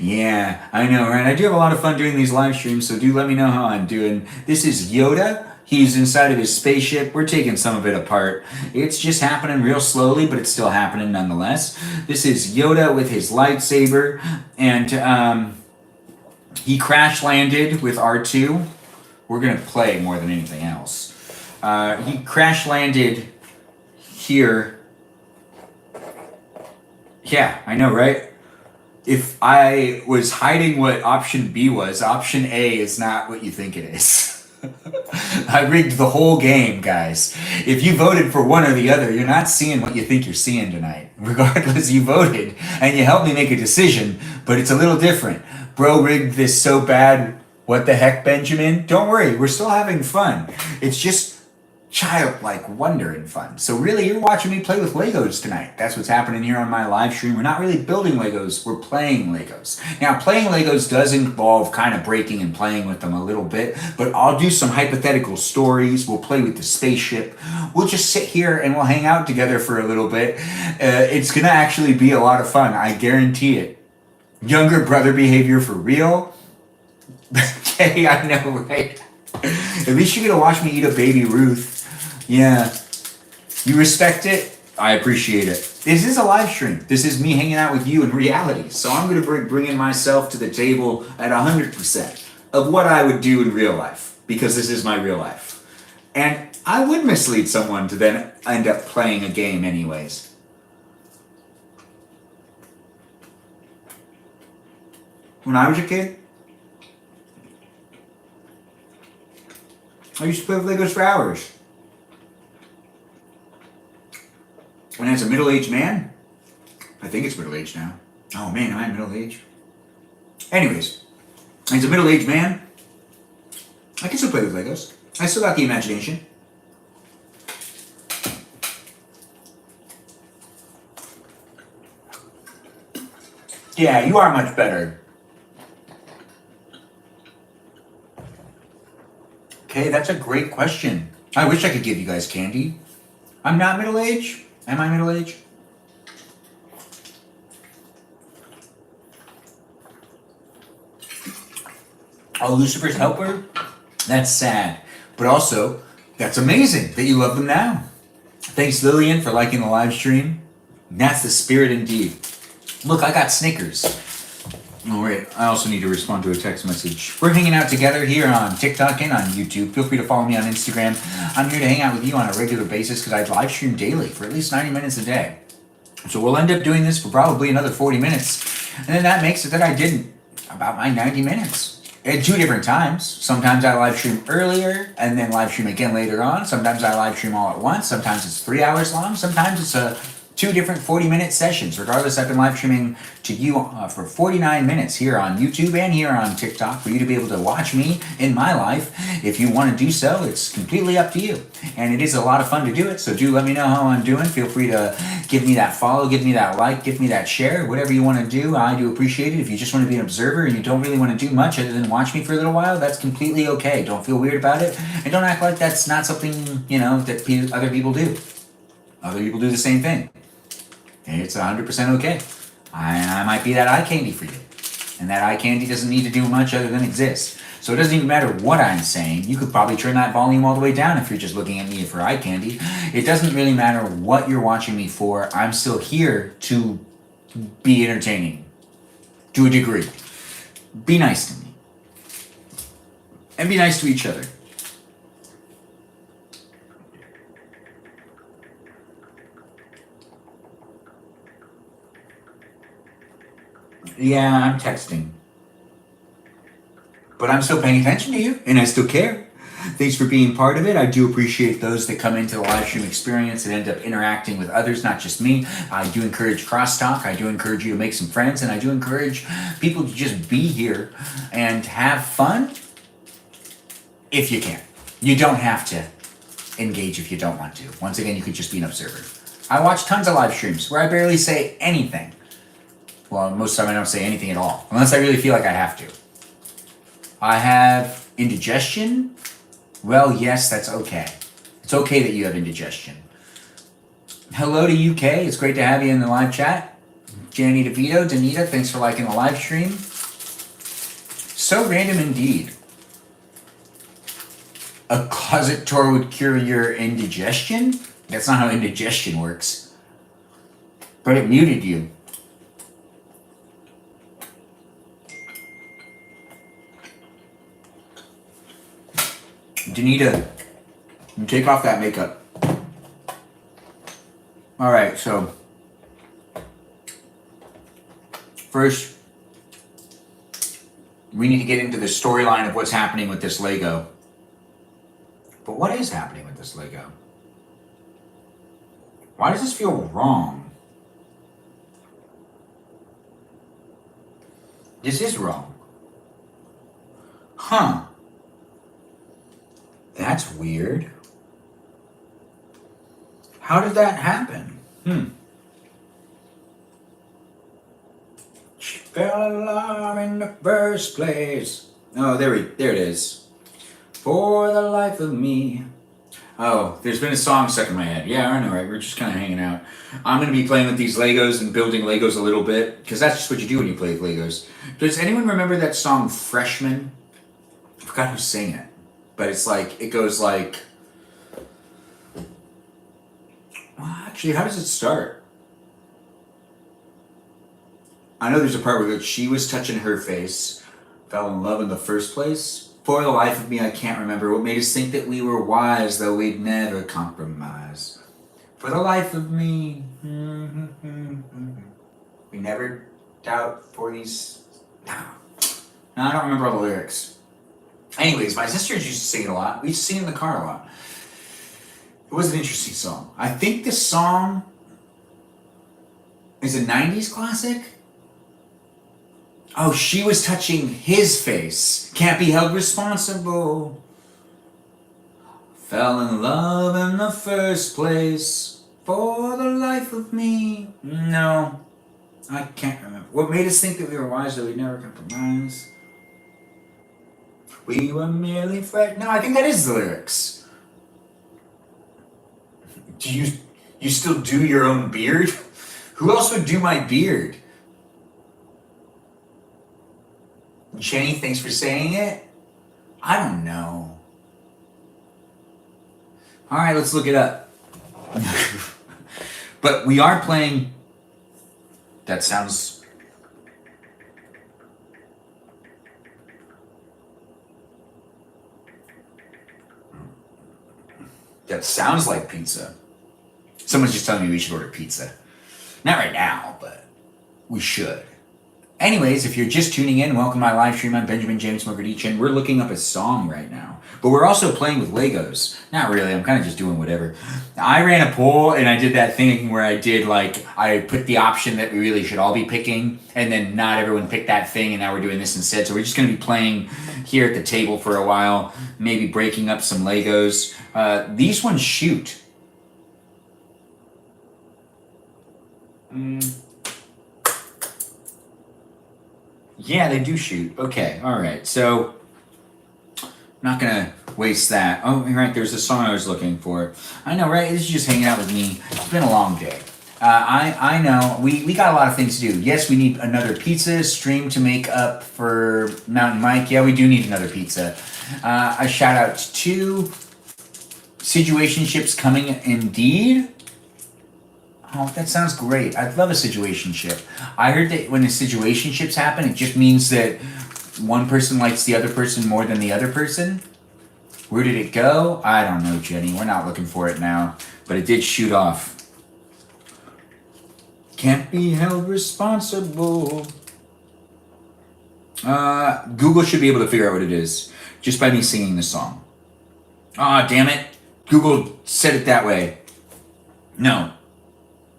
Yeah, I know, right? I do have a lot of fun doing these live streams, so do let me know how I'm doing. This is Yoda. He's inside of his spaceship. We're taking some of it apart. It's just happening real slowly, but it's still happening nonetheless. This is Yoda with his lightsaber, and he crash landed with R2. We're going to play more than anything else. He crash landed here. Yeah, I know, right? If I was hiding what option B was, option A is not what you think it is. I rigged the whole game, guys. If you voted for one or the other, you're not seeing what you think you're seeing tonight. Regardless, you voted, and you helped me make a decision, but it's a little different. Bro rigged this so bad. What the heck, Benjamin? Don't worry, we're still having fun. It's just childlike wonder and fun. So really, you're watching me play with Legos tonight. That's what's happening here on my live stream. We're not really building Legos, we're playing Legos. Now, playing Legos does involve kind of breaking and playing with them a little bit, but I'll do some hypothetical stories. We'll play with the spaceship. We'll just sit here and we'll hang out together for a little bit. It's gonna actually be a lot of fun, I guarantee it. Younger brother behavior for real. Okay, I know, right? At least you're gonna watch me eat a baby Ruth. Yeah. You respect it? I appreciate it. This is a live stream. This is me hanging out with you in reality. So I'm gonna bring in myself to the table at 100% of what I would do in real life, because this is my real life. And I would mislead someone to then end up playing a game anyways. When I was a kid, I used to play with Legos for hours. And as a middle-aged man, I think it's middle-aged now. Oh man, am I middle-aged? Anyways, as a middle-aged man, I can still play with Legos. I still got the imagination. Yeah, you are much better. Okay, that's a great question. I wish I could give you guys candy. I'm not middle-aged. Am I middle-aged? Oh, Lucifer's Helper? That's sad. But also, that's amazing that you love them now. Thanks, Lillian, for liking the live stream. That's the spirit indeed. Look, I got Snickers. Oh, wait. I also need to respond to a text message. We're hanging out together here on TikTok and on YouTube. Feel free to follow me on Instagram. I'm here to hang out with you on a regular basis because I live stream daily for at least 90 minutes a day. So we'll end up doing this for probably another 40 minutes. And then that makes it that I did about my 90 minutes. At 2 different times. Sometimes I live stream earlier and then live stream again later on. Sometimes I live stream all at once. Sometimes it's 3 hours long. Sometimes it's 2 different 40-minute sessions. Regardless, I've been live streaming to you for 49 minutes here on YouTube and here on TikTok for you to be able to watch me in my life. If you want to do so, it's completely up to you. And it is a lot of fun to do it, so do let me know how I'm doing. Feel free to give me that follow, give me that like, give me that share, whatever you want to do. I do appreciate it. If you just want to be an observer and you don't really want to do much other than watch me for a little while, that's completely okay. Don't feel weird about it. And don't act like that's not something, that other people do. Other people do the same thing. It's 100% okay. I might be that eye candy for you. And that eye candy doesn't need to do much other than exist. So it doesn't even matter what I'm saying. You could probably turn that volume all the way down if you're just looking at me for eye candy. It doesn't really matter what you're watching me for. I'm still here to be entertaining. To a degree. Be nice to me. And be nice to each other. Yeah, I'm texting. But I'm still paying attention to you, and I still care. Thanks for being part of it. I do appreciate those that come into the live stream experience and end up interacting with others, not just me. I do encourage crosstalk. I do encourage you to make some friends, and I do encourage people to just be here and have fun if you can. You don't have to engage if you don't want to. Once again, you could just be an observer. I watch tons of live streams where I barely say anything. Well, most of the time I don't say anything at all, unless I really feel like I have to. I have indigestion. Well, yes, that's okay. It's okay that you have indigestion. Hello to UK. It's great to have you in the live chat. Janny DeVito, Danita, thanks for liking the live stream. So random indeed. A closet tour would cure your indigestion? That's not how indigestion works. But it muted you. Danita, take off that makeup. Alright, so first we need to get into the storyline of what's happening with this Lego. But what is happening with this Lego? Why does this feel wrong? This is wrong. Huh. That's weird. How did that happen? She fell in love in the first place. Oh, there it is. For the life of me. Oh, there's been a song stuck in my head. Yeah, I know, right? We're just kind of hanging out. I'm going to be playing with these Legos and building Legos a little bit, because that's just what you do when you play with Legos. Does anyone remember that song, Freshman? I forgot who sang it. But it's like, it goes like... Well, actually, how does it start? I know there's a part where it goes, she was touching her face, fell in love in the first place. For the life of me, I can't remember what made us think that we were wise, though we'd never compromise. For the life of me, we never doubt for these... No, I don't remember all the lyrics. Anyways, my sisters used to sing it a lot. We used to sing it in the car a lot. It was an interesting song. I think this song is a 90s classic. Oh, she was touching his face. Can't be held responsible. Fell in love in the first place. For the life of me. No, I can't remember. What made us think that we were wise, that we'd never compromise? We were merely friends. No, I think that is the lyrics. Do you still do your own beard? Who else would do my beard? Jenny, thanks for saying it. I don't know. All right, let's look it up. But we are playing. That sounds. That sounds like pizza. Someone's just telling me we should order pizza. Not right now, but we should. Anyways, if you're just tuning in, welcome to my live stream. I'm Benjamin James Magrdichian. We're looking up a song right now. But we're also playing with Legos. Not really, I'm kind of just doing whatever. I ran a poll and I did that thing where I put the option that we really should all be picking, and then not everyone picked that thing, and now we're doing this instead. So we're just going to be playing here at the table for a while, maybe breaking up some Legos. These ones shoot. Yeah, they do shoot. Okay, all right. So, I'm not going to waste that. Oh, right, there's the song I was looking for. I know, right? This is just hanging out with me. It's been a long day. I know. We got a lot of things to do. Yes, we need another pizza stream to make up for Mountain Mike. Yeah, we do need another pizza. A shout out to Situationships coming indeed. Oh, that sounds great. I'd love a situationship. I heard that when the situationships happen, it just means that one person likes the other person more than the other person. Where did it go? I don't know, Jenny. We're not looking for it now. But it did shoot off. Can't be held responsible. Google should be able to figure out what it is just by me singing the song. Ah, damn it. Google said it that way. No.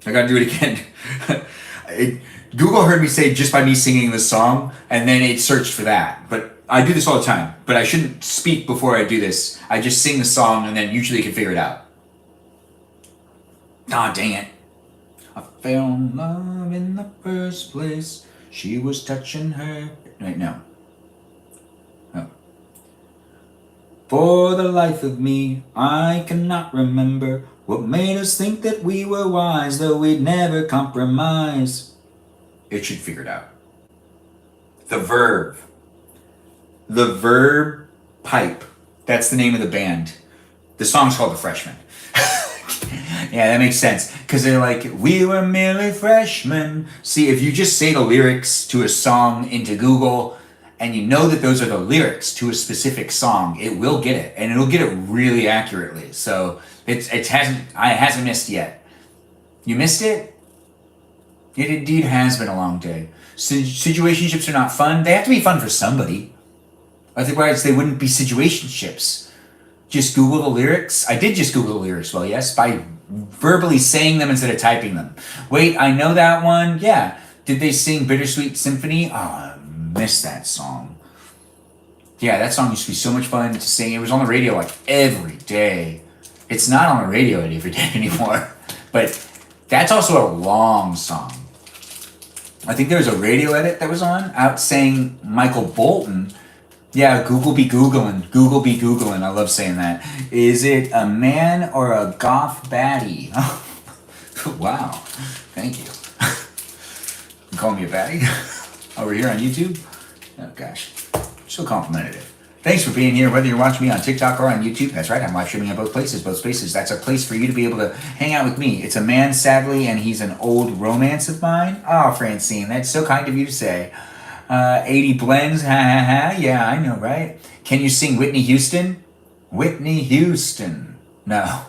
I gotta do it again. Google heard me say just by me singing the song, and then it searched for that. But I do this all the time. But I shouldn't speak before I do this. I just sing the song, and then usually it can figure it out. Ah, dang it. I found love in the first place. She was touching her. Wait, no. Oh. For the life of me, I cannot remember what made us think that we were wise, though we'd never compromise. It should figure it out. The verb. The verb pipe. That's the name of the band. The song's called The Freshman. Yeah, that makes sense. Because they're like, we were merely freshmen. See, if you just say the lyrics to a song into Google, and you know that those are the lyrics to a specific song, it will get it. And it'll get it really accurately. So it hasn't missed yet. You missed it? It indeed has been a long day. Situationships are not fun. They have to be fun for somebody. Otherwise, they wouldn't be situationships. Just Google the lyrics. I did just Google the lyrics, well, yes, by verbally saying them instead of typing them. Wait, I know that one. Yeah. Did they sing Bittersweet Symphony? Oh, I missed that song. Yeah, that song used to be so much fun to sing. It was on the radio like every day. It's not on the radio every day anymore. But that's also a long song. I think there was a radio edit that was on out saying Michael Bolton. Yeah, Google be Googling. Google be Googling. I love saying that. Is it a man or a goth baddie? Wow. Thank you. You calling me a baddie? Over here on YouTube? Oh, gosh. So complimentary. Thanks for being here, whether you're watching me on TikTok or on YouTube. That's right, I'm live streaming at both places, both spaces. That's a place for you to be able to hang out with me. It's a man, sadly, and he's an old romance of mine. Oh, Francine, that's so kind of you to say. 80 blends, ha ha ha. Yeah, I know, right? Can you sing Whitney Houston? Whitney Houston. No.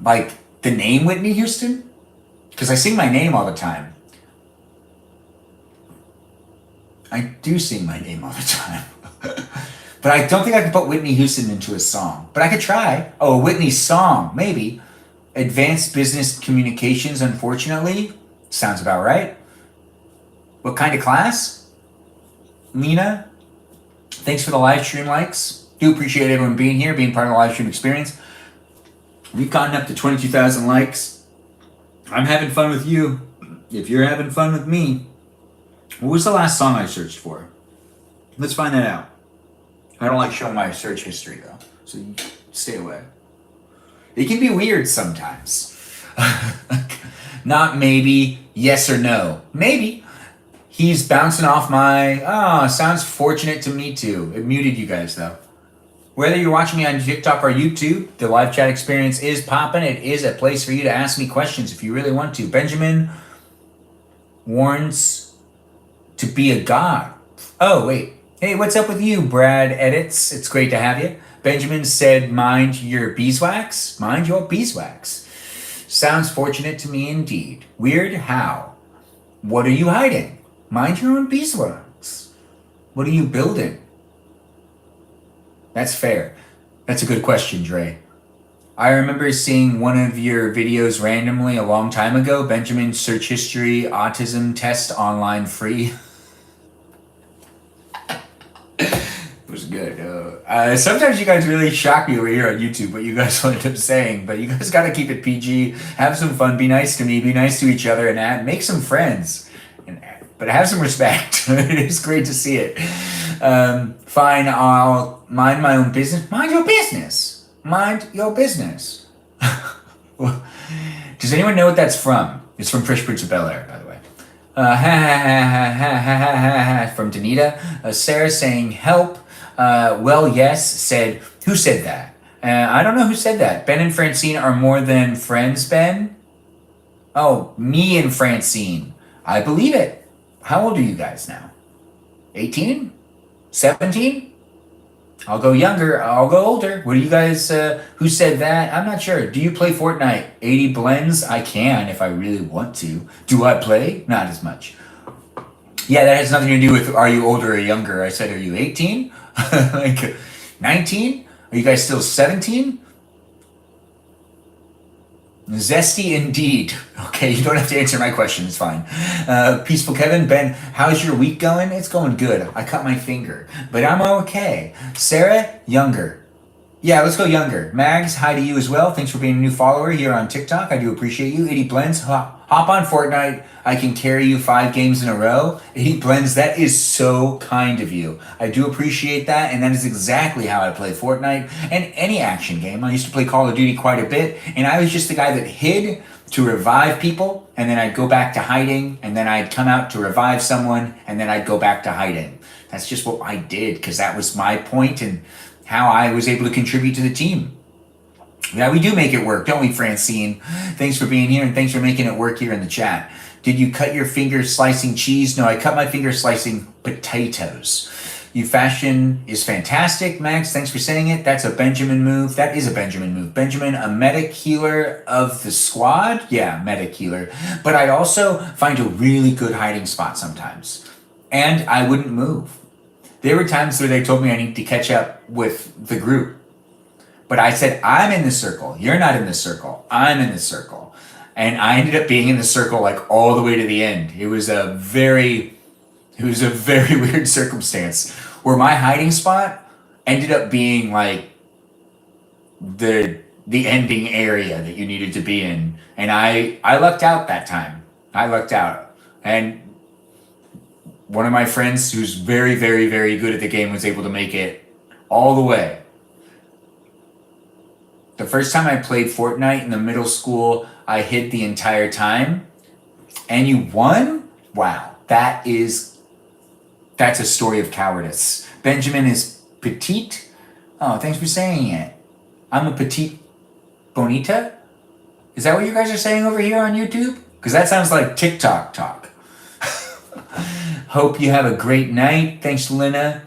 Like, the name Whitney Houston? Because I sing my name all the time. I do sing my name all the time. But I don't think I can put Whitney Houston into a song. But I could try. Oh, Whitney's song, maybe. Advanced Business Communications, unfortunately. Sounds about right. What kind of class? Lena? Thanks for the live stream likes. Do appreciate everyone being here, being part of the live stream experience. We've gotten up to 22,000 likes. I'm having fun with you. If you're having fun with me. What was the last song I searched for? Let's find that out. I don't like showing my search history, though. So you stay away. It can be weird sometimes. Not maybe, yes or no. Maybe. He's bouncing off my... Oh, sounds fortunate to me too. It muted you guys though. Whether you're watching me on TikTok or YouTube, the live chat experience is popping. It is a place for you to ask me questions if you really want to. Benjamin warns to be a god. Oh, wait. Hey, what's up with you, Brad Edits? It's great to have you. Benjamin said, mind your beeswax. Mind your beeswax. Sounds fortunate to me indeed. Weird how? What are you hiding? Mind your own beeswax. What are you building? That's fair. That's a good question, Dre. I remember seeing one of your videos randomly a long time ago. Benjamin, search history, autism test online free. It was good. Sometimes you guys really shock me over here on YouTube, what you guys wind up saying, but you guys gotta keep it PG. Have some fun. Be nice to me. Be nice to each other, and make some friends. But have some respect. It is great to see it. Fine, I'll mind my own business. Mind your business. Mind your business. Does anyone know what that's from? It's from Fresh Prince of Bel-Air, by the way. From Danita. Sarah saying, help. Well, yes, said, who said that? I don't know who said that. Ben and Francine are more than friends, Ben? Oh, me and Francine. I believe it. How old are you guys now? 18? 17? I'll go younger. I'll go older. What do you guys, who said that? I'm not sure. Do you play Fortnite? 80 blends? I can if I really want to. Do I play? Not as much. Yeah, that has nothing to do with are you older or younger. I said, are you 18? Like 19? Are you guys still 17? Zesty indeed. Okay, you don't have to answer my question. It's fine. Peaceful Kevin. Ben, how's your week going? It's going good. I cut my finger, but I'm okay. Sarah, younger. Yeah, let's go younger. Mags, hi to you as well. Thanks for being a new follower here on TikTok. I do appreciate you. 80 Blends, hop on Fortnite. I can carry you 5 games in a row. 80 Blends, that is so kind of you. I do appreciate that, and that is exactly how I play Fortnite and any action game. I used to play Call of Duty quite a bit, and I was just the guy that hid to revive people, and then I'd go back to hiding, and then I'd come out to revive someone, and then I'd go back to hiding. That's just what I did, because that was my point and how I was able to contribute to the team. Yeah, we do make it work, don't we, Francine? Thanks for being here, and thanks for making it work here in the chat. Did you cut your fingers slicing cheese? No, I cut my fingers slicing potatoes. You fashion is fantastic, Max. Thanks for saying it. That's a Benjamin move. That is a Benjamin move. Benjamin, a medic healer of the squad? Yeah, medic healer. But I'd also find a really good hiding spot sometimes. And I wouldn't move. There were times where they told me I need to catch up with the group. But I said, I'm in the circle. You're not in the circle. I'm in the circle. And I ended up being in the circle like all the way to the end. It was a very weird circumstance where my hiding spot ended up being like the ending area that you needed to be in. And I lucked out that time. I lucked out. And one of my friends who's very, very, very good at the game was able to make it all the way. The first time I played Fortnite in the middle school, I hid the entire time. And you won? Wow. That's a story of cowardice. Benjamin is petite. Oh, thanks for saying it. I'm a petite bonita? Is that what you guys are saying over here on YouTube? Because that sounds like TikTok talk. Hope you have a great night. Thanks, Lena.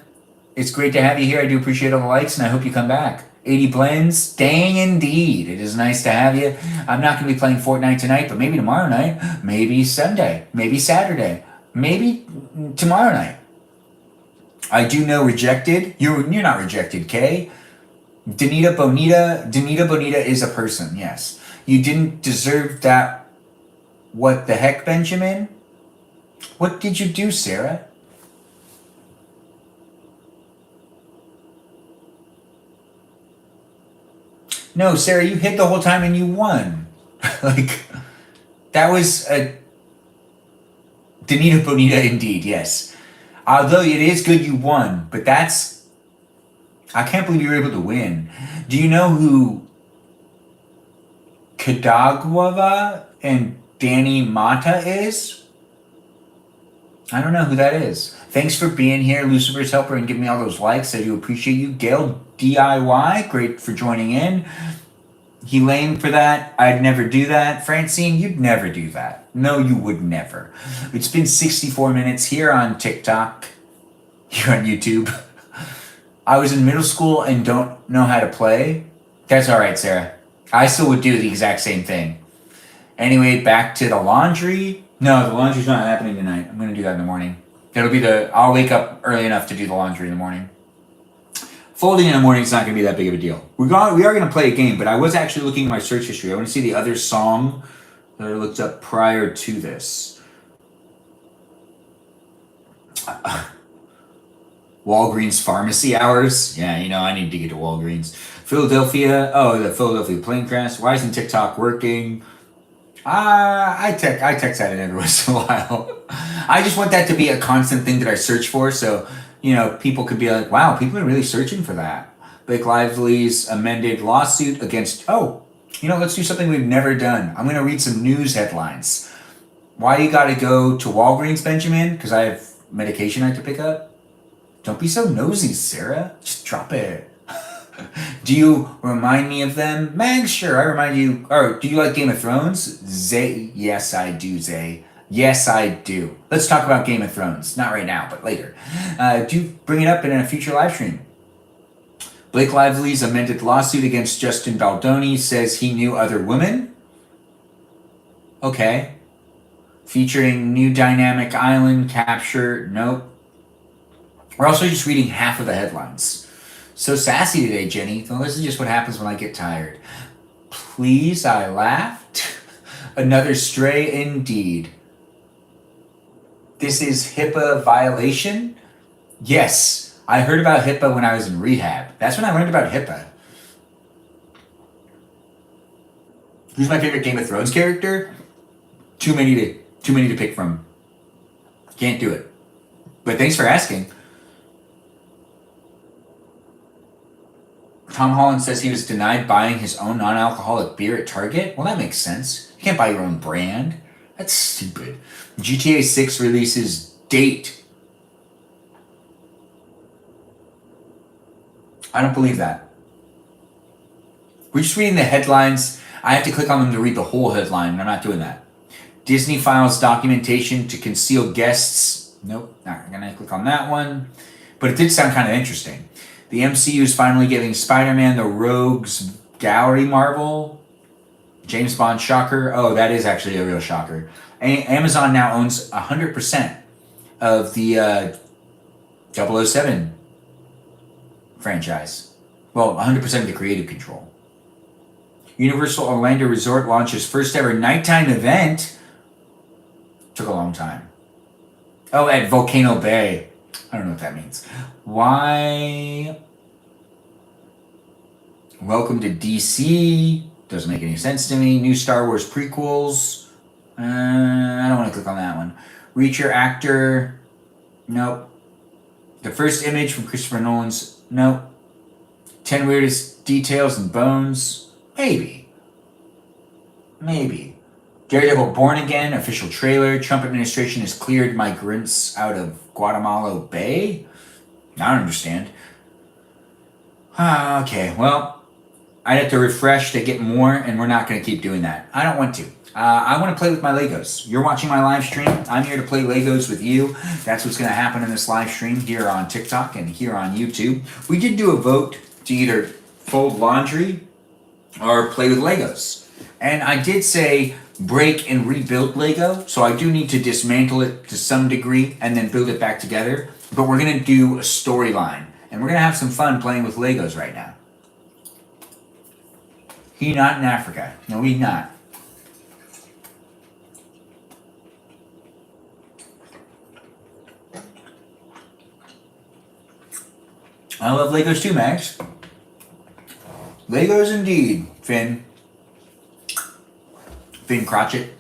It's great to have you here. I do appreciate all the likes, and I hope you come back. 80 Blends, dang indeed. It is nice to have you. I'm not going to be playing Fortnite tonight, but maybe tomorrow night, maybe Sunday, maybe Saturday, maybe tomorrow night. I do know rejected. You're not rejected, Kay. Danita Bonita is a person, yes. You didn't deserve that. What the heck, Benjamin? What did you do, Sarah? No, Sarah, you hid the whole time and you won. Like, that was a Danita Bonita indeed, yes. Although it is good you won, but that's... I can't believe you were able to win. Do you know who Kadagwava and Danny Mata is? I don't know who that is. Thanks for being here, Lucifer's Helper, and giving me all those likes. I do appreciate you. Gail DIY, great for joining in. Helene for that. I'd never do that. Francine, you'd never do that. No, you would never. It's been 64 minutes here on TikTok, here on YouTube. I was in middle school and don't know how to play. That's all right, Sarah. I still would do the exact same thing. Anyway, back to the laundry. No, the laundry's not happening tonight. I'm going to do that in the morning. I'll wake up early enough to do the laundry in the morning. Folding in the morning is not going to be that big of a deal. We are going to play a game, but I was actually looking at my search history. I want to see the other song that I looked up prior to this. Walgreens pharmacy hours. Yeah, I need to get to Walgreens. Philadelphia. Oh, the Philadelphia plane crash. Why isn't TikTok working? I text that in every once in a while. I just want that to be a constant thing that I search for, so people could be like, wow, people are really searching for that. Blake Lively's amended lawsuit against, let's do something we've never done. I'm going to read some news headlines. Why you got to go to Walgreens, Benjamin? Because I have medication I have to pick up? Don't be so nosy, Sarah. Just drop it. Do you remind me of them? Mag, sure, I remind you. Or do you like Game of Thrones? Zay, yes, I do, Zay. Yes, I do. Let's talk about Game of Thrones. Not right now, but later. Do bring it up in a future live stream. Blake Lively's amended lawsuit against Justin Baldoni says he knew other women. Okay. Featuring new dynamic island capture. Nope. We're also just reading half of the headlines. So sassy today, Jenny. Well, this is just what happens when I get tired. Please, I laughed. Another stray indeed. This is HIPAA violation? Yes, I heard about HIPAA when I was in rehab. That's when I learned about HIPAA. Who's my favorite Game of Thrones character? Too many to pick from. Can't do it. But thanks for asking. Tom Holland says he was denied buying his own non-alcoholic beer at Target. Well, that makes sense. You can't buy your own brand. That's stupid. GTA 6 releases date. I don't believe that. We're just reading the headlines. I have to click on them to read the whole headline, and I'm not doing that. Disney files documentation to conceal guests. Nope, not gonna click on that one. But it did sound kind of interesting. The MCU is finally giving Spider-Man the Rogues Gallery Marvel. James Bond shocker. Oh, that is actually a real shocker. Amazon now owns 100% of the 007 franchise. Well, 100% of the creative control. Universal Orlando Resort launches first ever nighttime event. Took a long time. Oh, at Volcano Bay. I don't know what that means. Why? Welcome to DC. Doesn't make any sense to me. New Star Wars prequels. I don't want to click on that one. Reach your actor. Nope. The first image from Christopher Nolan's. Nope. 10 weirdest details and bones. Maybe. Daredevil Born Again, official trailer. Trump administration has cleared migrants out of Guatemala Bay. I don't understand. Okay, well, I have to refresh to get more, and we're not going to keep doing that. I don't want to. I want to play with my Legos. You're watching my live stream. I'm here to play Legos with you. That's what's going to happen in this live stream here on TikTok and here on YouTube. We did do a vote to either fold laundry or play with Legos. And I did say break and rebuild Lego, so I do need to dismantle it to some degree and then build it back together. But we're going to do a storyline, and we're going to have some fun playing with Legos right now. He not in Africa. No, he not. I love Legos too, Max. Legos indeed, Finn. Finn Crotchet.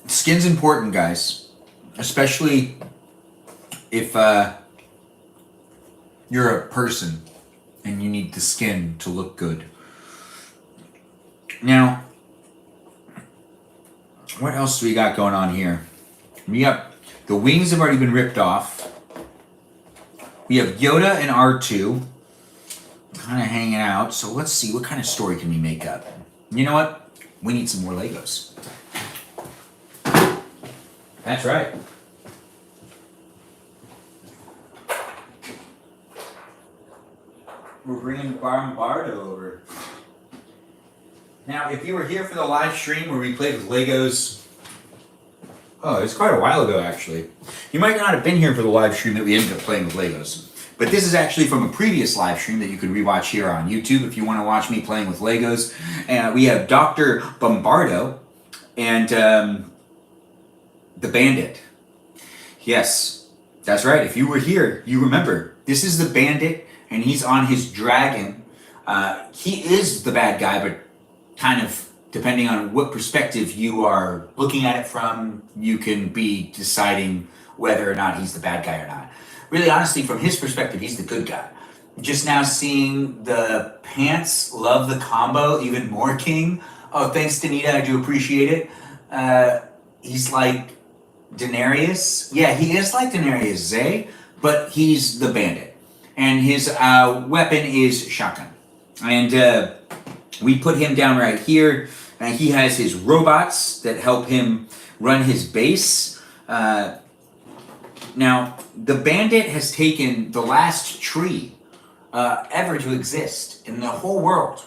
Skin's important, guys. Especially if you're a person. and you need the skin to look good. Now, what else do we got going on here? We got the wings have already been ripped off. We have Yoda and R2 kind of hanging out. So let's see, what kind of story can we make up? You know what? We need some more Legos. That's right. We're bringing Bombardo over. Now, if you were here for the live stream where we played with Legos, oh, it's quite a while ago actually. You might not have been here for the live stream that we ended up playing with Legos. But this is actually from a previous live stream that you can rewatch here on YouTube if you want to watch me playing with Legos. We have Dr. Bombardo and the Bandit. Yes, that's right. If you were here, you remember. This is the Bandit, and he's on his dragon. He is the bad guy, but kind of depending on what perspective you are looking at it from, you can be deciding whether or not he's the bad guy or not. Really, honestly, from his perspective, he's the good guy. Just now seeing the pants, love the combo, even more king. Oh, thanks, Danita, I do appreciate it. He's like Daenerys. Yeah, he is like Daenerys, Zay, but he's the bandit. And his weapon is shotgun. And we put him down right here. He has his robots that help him run his base. Now, the bandit has taken the last tree ever to exist in the whole world,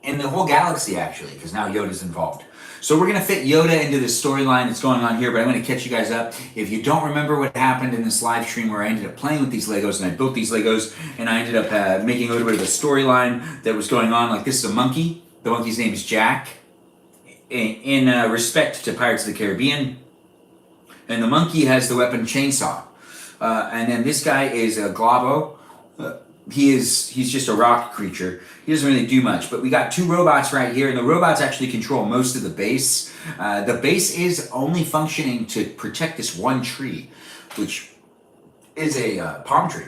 in the whole galaxy actually, because now Yoda's involved. So we're going to fit Yoda into this storyline that's going on here, but I'm going to catch you guys up. If you don't remember what happened in this live stream where I ended up playing with these Legos and I built these Legos and I ended up making a little bit of a storyline that was going on, like this is a monkey. The monkey's name is Jack. In respect to Pirates of the Caribbean. And the monkey has the weapon chainsaw. And then this guy is a Globo. He's just a rock creature. He doesn't really do much. But we got two robots right here, and the robots actually control most of the base. The base is only functioning to protect this one tree, which is a palm tree.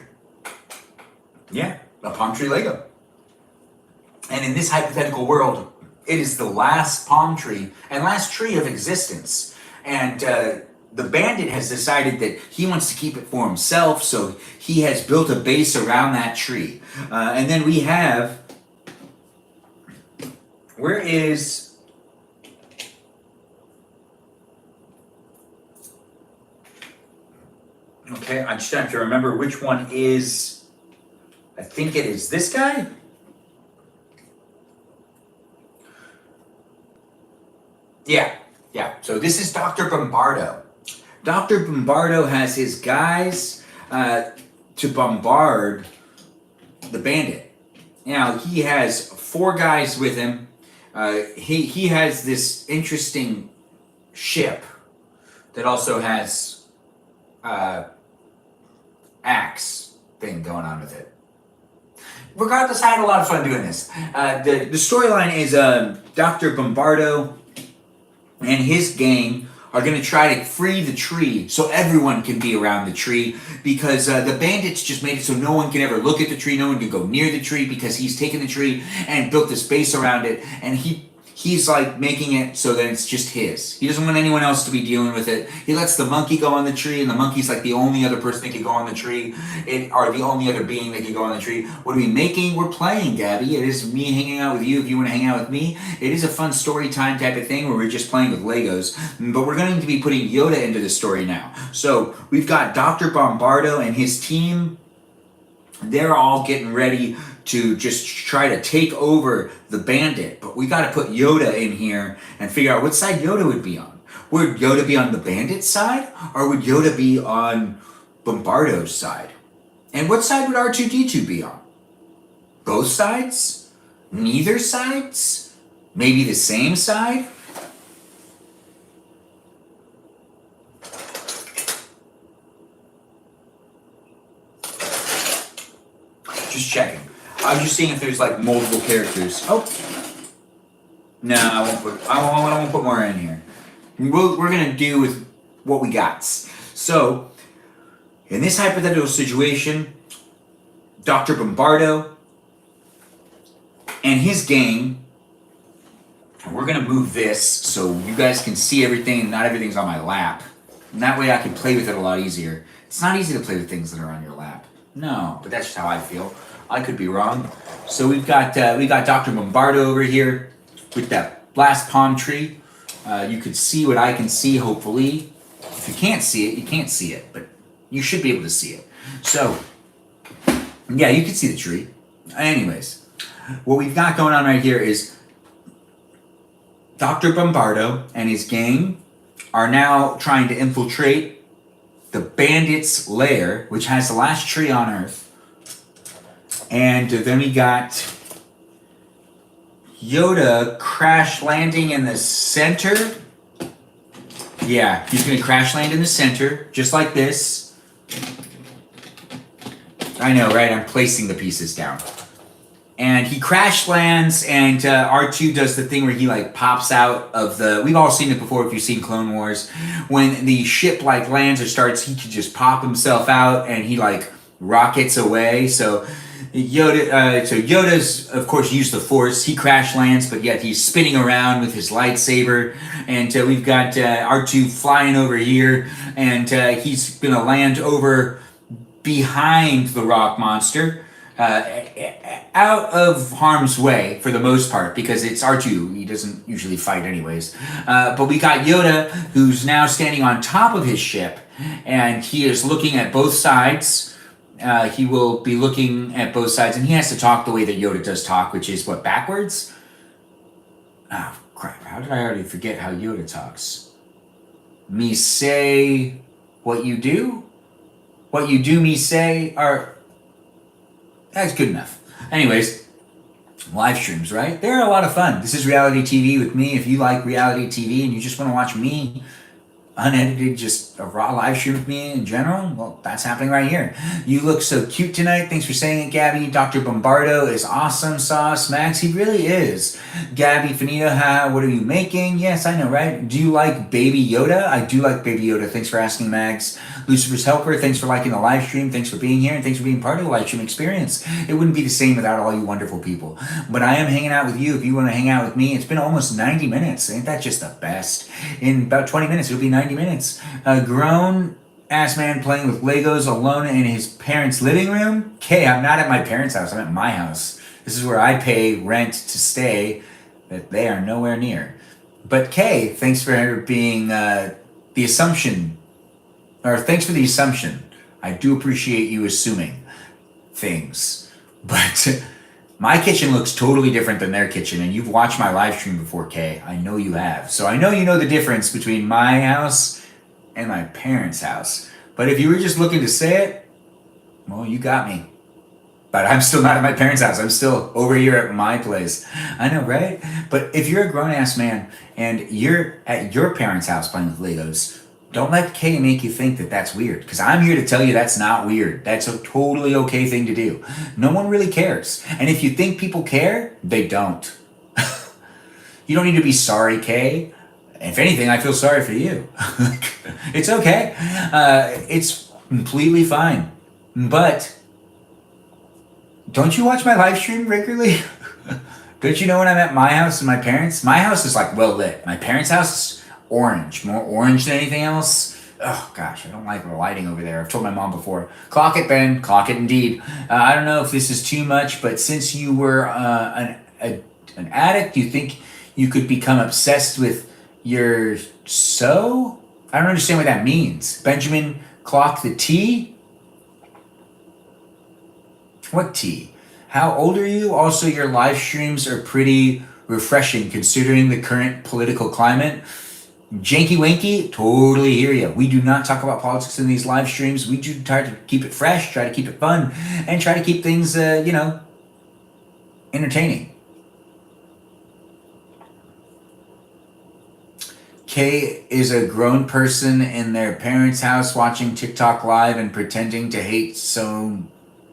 Yeah, a palm tree Lego. And in this hypothetical world, it is the last palm tree and last tree of existence. And the bandit has decided that he wants to keep it for himself, so he has built a base around that tree. And then we have, where is, okay, I just have to remember which one is, I think it is this guy? Yeah. So this is Dr. Bombardo. Dr. Bombardo has his guys to bombard the bandit. Now, he has 4 guys with him. He has this interesting ship that also has axe thing going on with it. Regardless, I had a lot of fun doing this. The storyline is Dr. Bombardo and his gang are going to try to free the tree so everyone can be around the tree, because the bandits just made it so no one can ever look at the tree, no one can go near the tree, because he's taken the tree and built this base around it, and he's like making it so that it's just his. He doesn't want anyone else to be dealing with it. He lets the monkey go on the tree, and the monkey's like the only other person that can go on the tree, or the only other being that can go on the tree. What are we making? We're playing, Gabby. It is me hanging out with you if you want to hang out with me. It is a fun story time type of thing where we're just playing with Legos, but we're going to be putting Yoda into the story now. So we've got Dr. Bombardo and his team. They're all getting ready to just try to take over the bandit. But we got to put Yoda in here and figure out what side Yoda would be on. Would Yoda be on the bandit side? Or would Yoda be on Bombardo's side? And what side would R2-D2 be on? Both sides? Neither sides? Maybe the same side? Just checking. I was just seeing if there's like multiple characters. Oh, no, I won't put more in here. We're gonna do with what we got. So, in this hypothetical situation, Dr. Bombardo and his gang. We're gonna move this so you guys can see everything and not everything's on my lap. And that way I can play with it a lot easier. It's not easy to play with things that are on your lap. No, but that's just how I feel. I could be wrong. So we got Dr. Bombardo over here with that last palm tree. You could see what I can see, hopefully. If you can't see it, you can't see it, but you should be able to see it. So, yeah, you can see the tree. Anyways, what we've got going on right here is Dr. Bombardo and his gang are now trying to infiltrate the bandits' lair, which has the last tree on Earth. And then we got Yoda crash landing in the center. Yeah, he's gonna crash land in the center, just like this. I know, right? I'm placing the pieces down. And he crash lands, and R2 does the thing where he like pops out of the. We've all seen it before if you've seen Clone Wars. When the ship like lands or starts, he can just pop himself out, and he like rockets away. So Yoda's of course used the Force. He crash lands, but yet he's spinning around with his lightsaber. And we've got R2 flying over here, and he's gonna land over behind the rock monster. Out of harm's way for the most part because it's R2. He doesn't usually fight anyways. But we got Yoda who's now standing on top of his ship and he is looking at both sides. He will be looking at both sides and he has to talk the way that Yoda does talk, which is what, backwards? Oh crap, how did I already forget how Yoda talks? Me say what you do? What you do me say are... That's good enough. Anyways, live streams, right? They're a lot of fun. This is reality TV with me. If you like reality TV and you just want to watch me unedited, just a raw live stream with me in general, well, that's happening right here. You look so cute tonight. Thanks for saying it, Gabby. Dr. Bombardo is awesome sauce. Max, he really is. Gabby Finito, what are you making? Yes, I know, right? Do you like Baby Yoda? I do like Baby Yoda. Thanks for asking, Max. Lucifer's Helper, thanks for liking the live stream. Thanks for being here, and thanks for being part of the live stream experience. It wouldn't be the same without all you wonderful people. But I am hanging out with you. If you want to hang out with me, it's been almost 90 minutes. Ain't that just the best? In about 20 minutes, it'll be 90 minutes. A grown-ass man playing with Legos alone in his parents' living room? Okay, I'm not at my parents' house. I'm at my house. This is where I pay rent to stay that they are nowhere near. But Kay, thanks for being the assumption. Or thanks for the assumption. I do appreciate you assuming things. But my kitchen looks totally different than their kitchen. And you've watched my live stream before, Kay. I know you have. So I know you know the difference between my house and my parents' house. But if you were just looking to say it, well, you got me. But I'm still not at my parents' house. I'm still over here at my place. I know, right? But if you're a grown-ass man and you're at your parents' house playing with Legos, don't let Kay make you think that that's weird. Because I'm here to tell you that's not weird. That's a totally okay thing to do. No one really cares. And if you think people care, they don't. You don't need to be sorry, Kay. If anything, I feel sorry for you. It's okay. It's completely fine. But don't you watch my live stream regularly? Don't you know when I'm at my house and my parents? My house is like well lit. My parents' house is orange. More orange than anything else. Oh gosh, I don't like the lighting over there. I've told my mom before. Clock it, Ben. Clock it indeed. I don't know if this is too much, but since you were an addict, do you think you could become obsessed with your so? I don't understand what that means. Benjamin, clock the T? What tea? How old are you? Also, your live streams are pretty refreshing considering the current political climate. Janky Wanky, totally hear you. We do not talk about politics in these live streams. We do try to keep it fresh, try to keep it fun, and try to keep things, entertaining. Kay is a grown person in their parents' house watching TikTok live and pretending to hate, so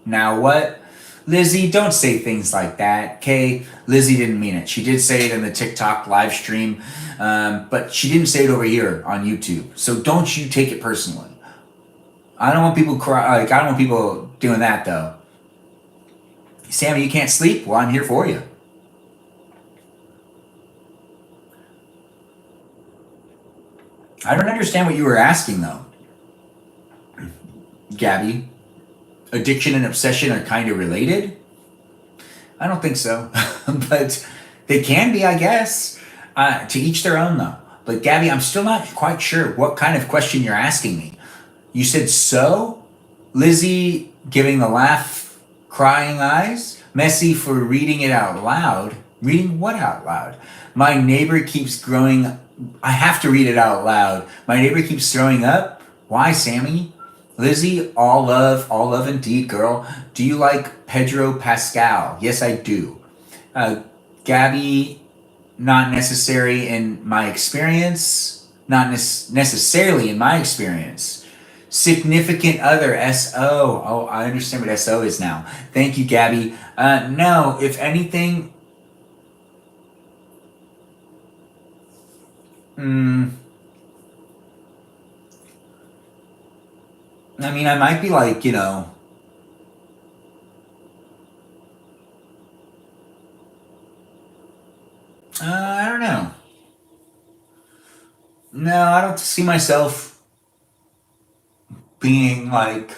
now what? Lizzie, don't say things like that. Kay, Lizzie didn't mean it. She did say it in the TikTok live stream, but she didn't say it over here on YouTube. So don't you take it personally. I don't want people I don't want people doing that though. Sammy, you can't sleep? Well, I'm here for you. I don't understand what you were asking though, Gabby. Addiction and obsession are kind of related? I don't think so, but they can be, I guess. To each their own, though. But Gabby, I'm still not quite sure what kind of question you're asking me. You said so? Lizzie giving the laugh, crying eyes? Messy for reading it out loud. Reading what out loud? My neighbor keeps growing. I have to read it out loud. My neighbor keeps throwing up. Why, Sammy? Lizzie, all love indeed, girl. Do you like Pedro Pascal? Yes, I do. Gabby, not necessary in my experience. Not necessarily in my experience. Significant other, SO. Oh, I understand what SO is now. Thank you, Gabby. No, if anything, I mean, I might be like, I don't know. No, I don't see myself being like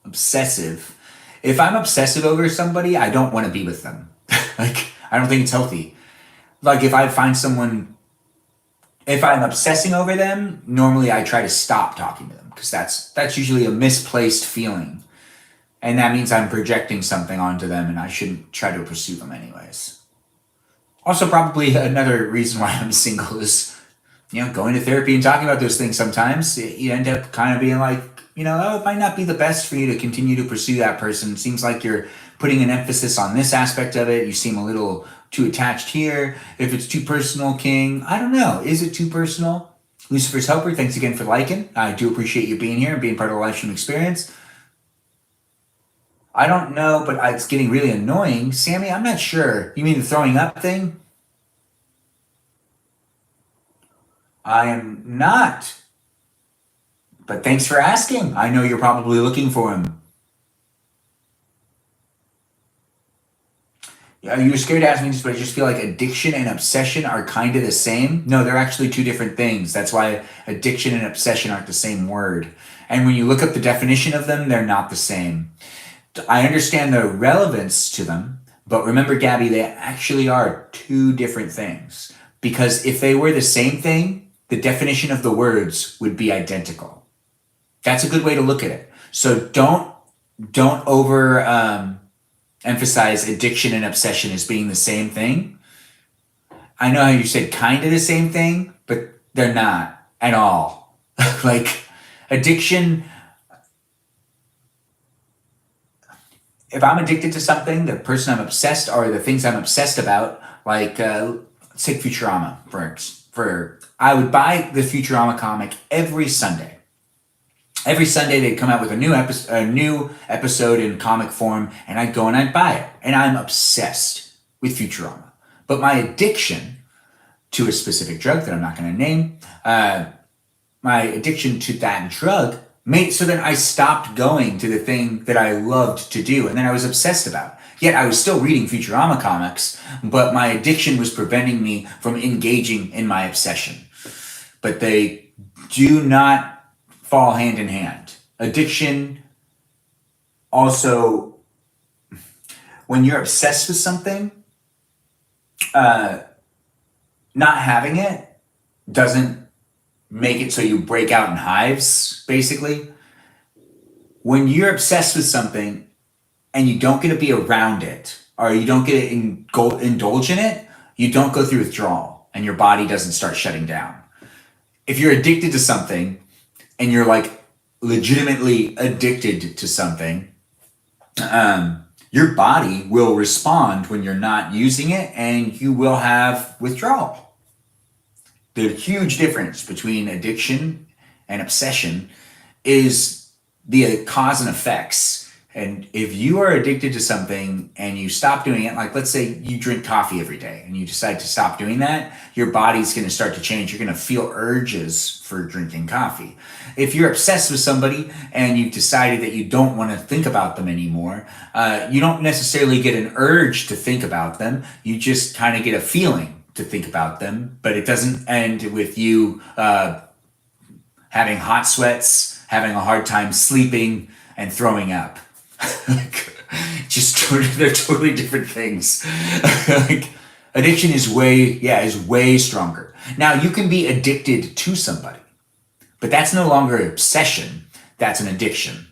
obsessive. If I'm obsessive over somebody, I don't want to be with them. Like, I don't think it's healthy. Like, if I find someone, if I'm obsessing over them, normally I try to stop talking to them because that's usually a misplaced feeling. And that means I'm projecting something onto them and I shouldn't try to pursue them anyways. Also, probably another reason why I'm single is, going to therapy and talking about those things sometimes, you end up kind of being like, oh, it might not be the best for you to continue to pursue that person. It seems like you're putting an emphasis on this aspect of it. You seem a little too attached here. If it's too personal, King, I don't know. Is it too personal? Lucifer's Helper, thanks again for liking. I do appreciate you being here and being part of the live stream experience. I don't know, but it's getting really annoying. Sammy, I'm not sure. You mean the throwing up thing? I am not. But thanks for asking. I know you're probably looking for him. You were scared to ask me this, but I just feel like addiction and obsession are kind of the same. No, they're actually two different things. That's why addiction and obsession aren't the same word. And when you look up the definition of them, they're not the same. I understand the relevance to them, but remember, Gabby, they actually are two different things. Because if they were the same thing, the definition of the words would be identical. That's a good way to look at it. So don't over emphasize addiction and obsession as being the same thing. I know how you said kind of the same thing, but they're not at all. Like addiction, if I'm addicted to something, the person I'm obsessed or the things I'm obsessed about, like let's take Futurama for I would buy the Futurama comic every Sunday. Every Sunday they'd come out with a new episode in comic form, and I'd go and I'd buy it. And I'm obsessed with Futurama. But my addiction to a specific drug that I'm not going to name, my addiction to that drug made so that I stopped going to the thing that I loved to do and then I was obsessed about. Yet I was still reading Futurama comics, but my addiction was preventing me from engaging in my obsession. But they do not fall hand in hand. Addiction also, when you're obsessed with something, not having it doesn't make it so you break out in hives, basically. When you're obsessed with something and you don't get to be around it, or you don't get to indulge in it, you don't go through withdrawal and your body doesn't start shutting down. If you're addicted to something, and you're like legitimately addicted to something, your body will respond when you're not using it and you will have withdrawal. The huge difference between addiction and obsession is the cause and effects. And if you are addicted to something and you stop doing it, like let's say you drink coffee every day and you decide to stop doing that, your body's going to start to change. You're going to feel urges for drinking coffee. If you're obsessed with somebody and you've decided that you don't want to think about them anymore, you don't necessarily get an urge to think about them. You just kind of get a feeling to think about them, but it doesn't end with you having hot sweats, having a hard time sleeping, and throwing up. They're totally different things. Like, addiction is way stronger. Now, you can be addicted to somebody, but that's no longer an obsession. That's an addiction.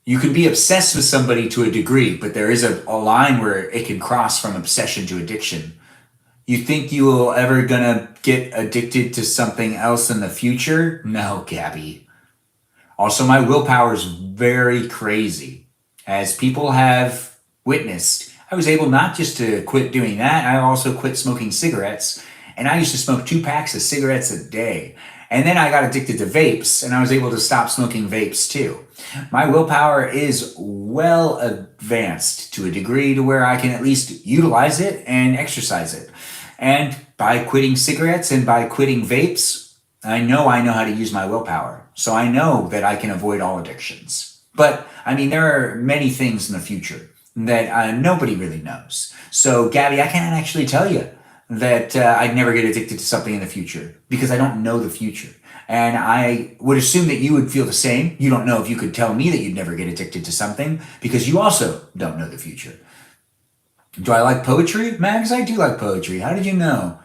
You can be obsessed with somebody to a degree, but there is a line where it can cross from obsession to addiction. You think you will ever gonna get addicted to something else in the future? No, Gabby. Also, my willpower is very crazy. As people have witnessed, I was able not just to quit doing that, I also quit smoking cigarettes. And I used to smoke 2 packs of cigarettes a day. And then I got addicted to vapes, and I was able to stop smoking vapes too. My willpower is well advanced to a degree to where I can at least utilize it and exercise it. And by quitting cigarettes and by quitting vapes, I know how to use my willpower. So I know that I can avoid all addictions. But, I mean, there are many things in the future that nobody really knows. So, Gabby, I can't actually tell you that I'd never get addicted to something in the future because I don't know the future. And I would assume that you would feel the same. You don't know if you could tell me that you'd never get addicted to something because you also don't know the future. Do I like poetry? Mags, I do like poetry. How did you know?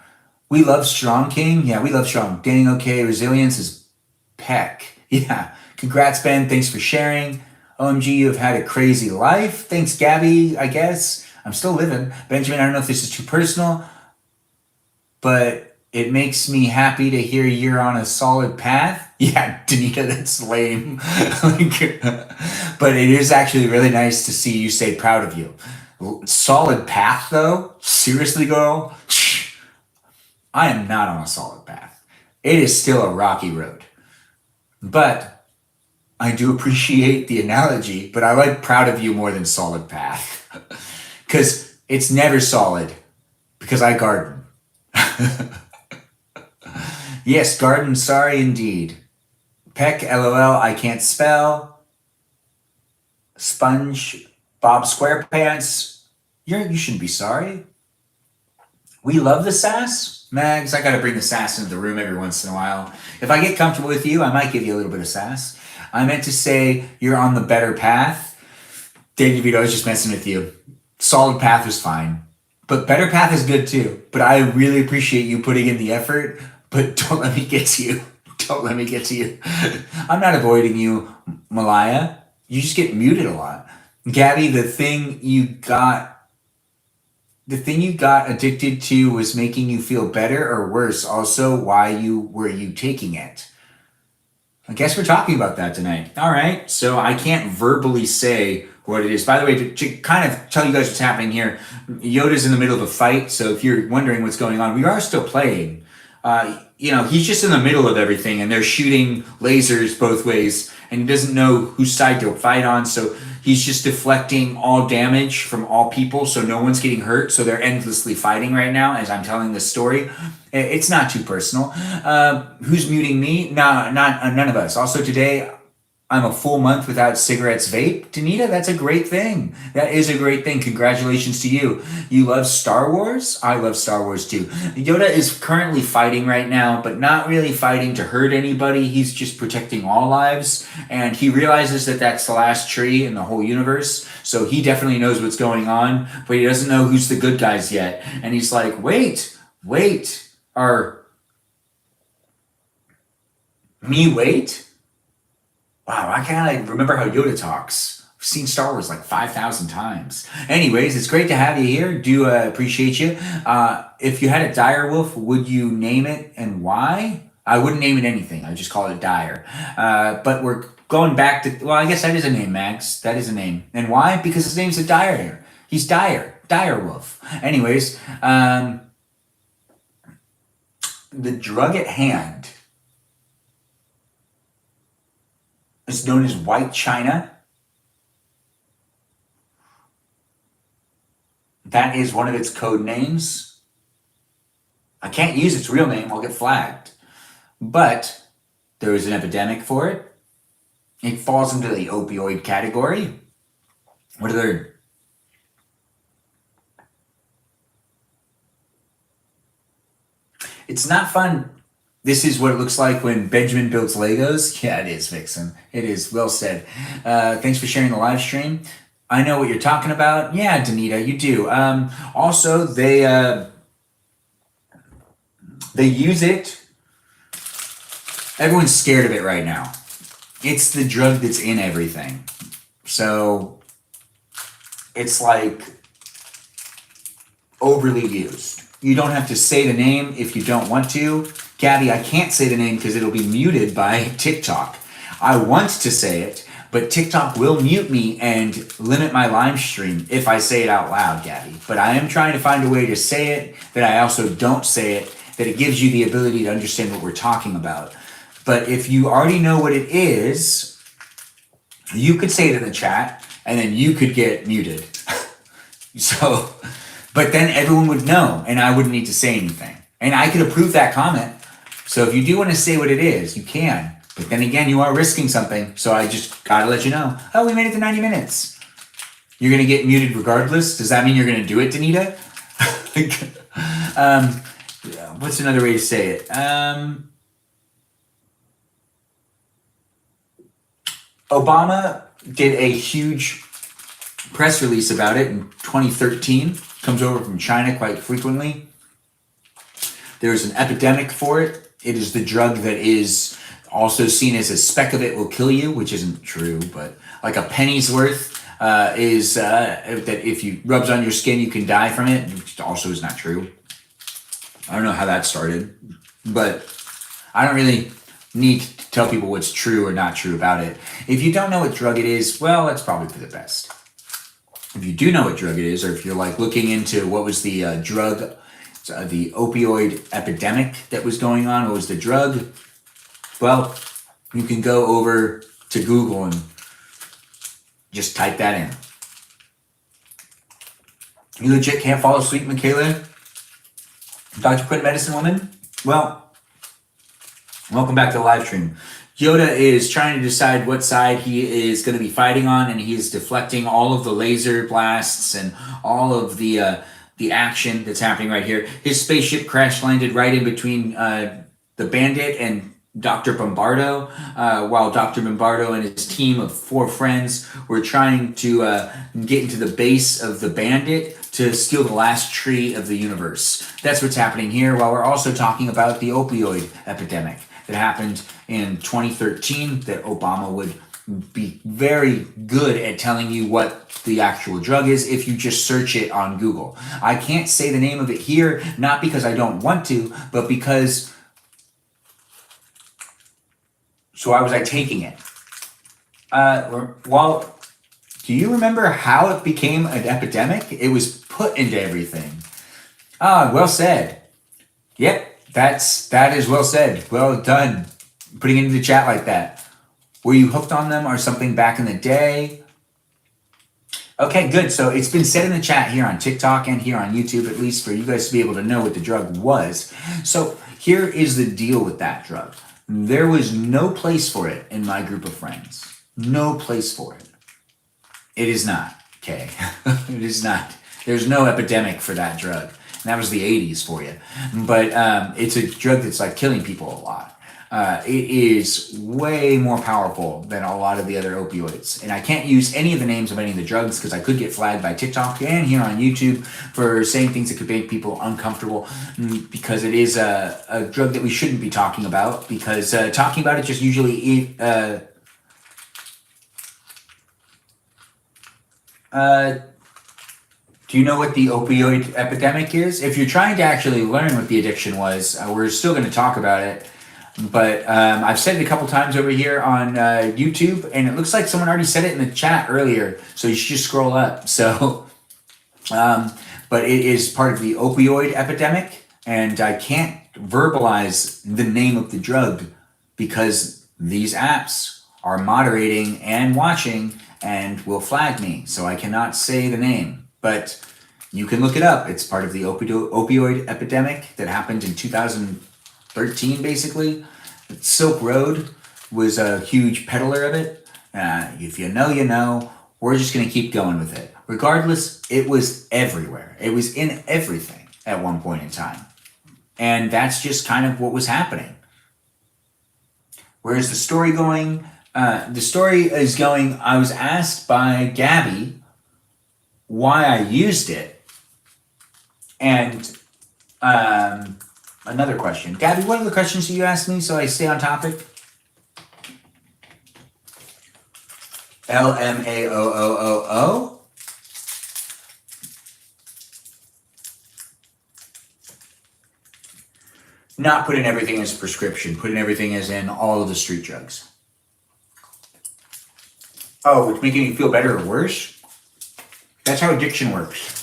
We love Strong King. Yeah, we love Strong. Dang, okay. Resilience is peck. Yeah. Congrats, Ben. Thanks for sharing. OMG, you have had a crazy life. Thanks, Gabby, I guess. I'm still living. Benjamin, I don't know if this is too personal, but it makes me happy to hear you're on a solid path. Yeah, Danita, that's lame. But it is actually really nice to see you say proud of you. Solid path, though? Seriously, girl? I am not on a solid path. It is still a rocky road. But I do appreciate the analogy, but I like proud of you more than solid path. Because it's never solid, because I garden. Yes, garden, sorry indeed. Peck, LOL, I can't spell. Sponge, Bob SquarePants, you shouldn't be sorry. We love the sass. Mags, I gotta bring the sass into the room every once in a while. If I get comfortable with you, I might give you a little bit of sass. I meant to say you're on the better path. Dave DeVito, I was just messing with you. Solid path is fine. But better path is good too. But I really appreciate you putting in the effort, but don't let me get to you. Don't let me get to you. I'm not avoiding you, Malaya. You just get muted a lot. Gabby, the thing you got addicted to was making you feel better or worse. Also, were you taking it? I guess we're talking about that tonight. All right. So I can't verbally say what it is. By the way, to kind of tell you guys what's happening here, Yoda's in the middle of a fight. So if you're wondering what's going on, we are still playing. He's just in the middle of everything and they're shooting lasers both ways and he doesn't know whose side to fight on. So he's just deflecting all damage from all people. So no one's getting hurt. So they're endlessly fighting right now as I'm telling this story. It's not too personal. Who's muting me? No, none of us. Also today, I'm a full month without cigarettes vape. Danita, that's a great thing. That is a great thing. Congratulations to you. You love Star Wars? I love Star Wars too. Yoda is currently fighting right now, but not really fighting to hurt anybody. He's just protecting all lives. And he realizes that that's the last tree in the whole universe. So he definitely knows what's going on, but he doesn't know who's the good guys yet. And he's like, wait. Wait? Wow, I can't remember how Yoda talks. I've seen Star Wars like 5,000 times. Anyways, it's great to have you here. Do appreciate you. If you had a dire wolf, would you name it and why? I wouldn't name it anything. I'd just call it dire. But we're going back to, well, I guess that is a name, Max. That is a name. And why? Because his name's a dire. He's dire. Dire wolf. Anyways, the drug at hand is known as white china. That is one of its code names. I can't use its real name, I'll get flagged. But there is an epidemic for it. It falls into the opioid category. What other? It's not fun this is what it looks like when Benjamin builds Legos. Yeah, it is, Vixen. It is. Well said. Thanks for sharing the live stream. I know what you're talking about. Yeah, Danita, you do. Also, they use it. Everyone's scared of it right now. It's the drug that's in everything. So it's like overly used. You don't have to say the name if you don't want to. Gabby, I can't say the name because it'll be muted by TikTok. I want to say it, but TikTok will mute me and limit my live stream if I say it out loud, Gabby. But I am trying to find a way to say it that I also don't say it, that it gives you the ability to understand what we're talking about. But if you already know what it is, you could say it in the chat and then you could get muted. So, but then everyone would know and I wouldn't need to say anything. And I could approve that comment. So if you do want to say what it is, you can. But then again, you are risking something. So I just got to let you know. Oh, we made it to 90 minutes. You're going to get muted regardless? Does that mean you're going to do it, Danita? What's another way to say it? Obama did a huge press release about it in 2013. Comes over from China quite frequently. There's an epidemic for it. It is the drug that is also seen as a speck of it will kill you, which isn't true, but like a penny's worth is that if you rubs on your skin, you can die from it, which also is not true. I don't know how that started, but I don't really need to tell people what's true or not true about it. If you don't know what drug it is, well, that's probably for the best. If you do know what drug it is, or if you're like looking into what was the drug, the opioid epidemic that was going on, what was the drug? Well, you can go over to Google and just type that in. You legit can't fall asleep, Michaela? Dr. Quinn, Medicine Woman? Well, welcome back to the live stream. Yoda is trying to decide what side he is going to be fighting on, and he is deflecting all of the laser blasts and all of the action that's happening right here. His spaceship crash landed right in between the Bandit and Dr. Bombardo, while Dr. Bombardo and his team of 4 friends were trying to get into the base of the Bandit to steal the last tree of the universe. That's what's happening here, while we're also talking about the opioid epidemic that happened in 2013, that Obama would be very good at telling you what the actual drug is if you just search it on Google. I can't say the name of it here, not because I don't want to, but because... So why was I taking it? Well, do you remember how it became an epidemic? It was put into everything. Ah, well said. Yep, that is well said. Well done. Putting it into the chat like that. Were you hooked on them or something back in the day? Okay, good. So it's been said in the chat here on TikTok and here on YouTube, at least for you guys to be able to know what the drug was. So here is the deal with that drug. There was no place for it in my group of friends. No place for it. It is not, okay? It is not. There's no epidemic for that drug. And that was the 80s for you. But it's a drug that's like killing people a lot. It is way more powerful than a lot of the other opioids. And I can't use any of the names of any of the drugs because I could get flagged by TikTok and here on YouTube for saying things that could make people uncomfortable, because it is a drug that we shouldn't be talking about, because talking about it just usually... do you know what the opioid epidemic is? If you're trying to actually learn what the addiction was, we're still going to talk about it. But I've said it a couple times over here on YouTube, and it looks like someone already said it in the chat earlier, so you should just scroll up. So, but it is part of the opioid epidemic, and I can't verbalize the name of the drug because these apps are moderating and watching and will flag me, so I cannot say the name. But you can look it up. It's part of the opioid epidemic that happened in 2013, basically. Silk Road was a huge peddler of it. If you know, you know. We're just going to keep going with it. Regardless, it was everywhere. It was in everything at one point in time. And that's just kind of what was happening. Where's the story going? The story is going, I was asked by Gabby why I used it. And another question. Gabby, what are the questions you asked me so I stay on topic? LMAOOOO. Not putting everything as prescription, putting everything as in all of the street drugs. Oh, it's making you feel better or worse? That's how addiction works.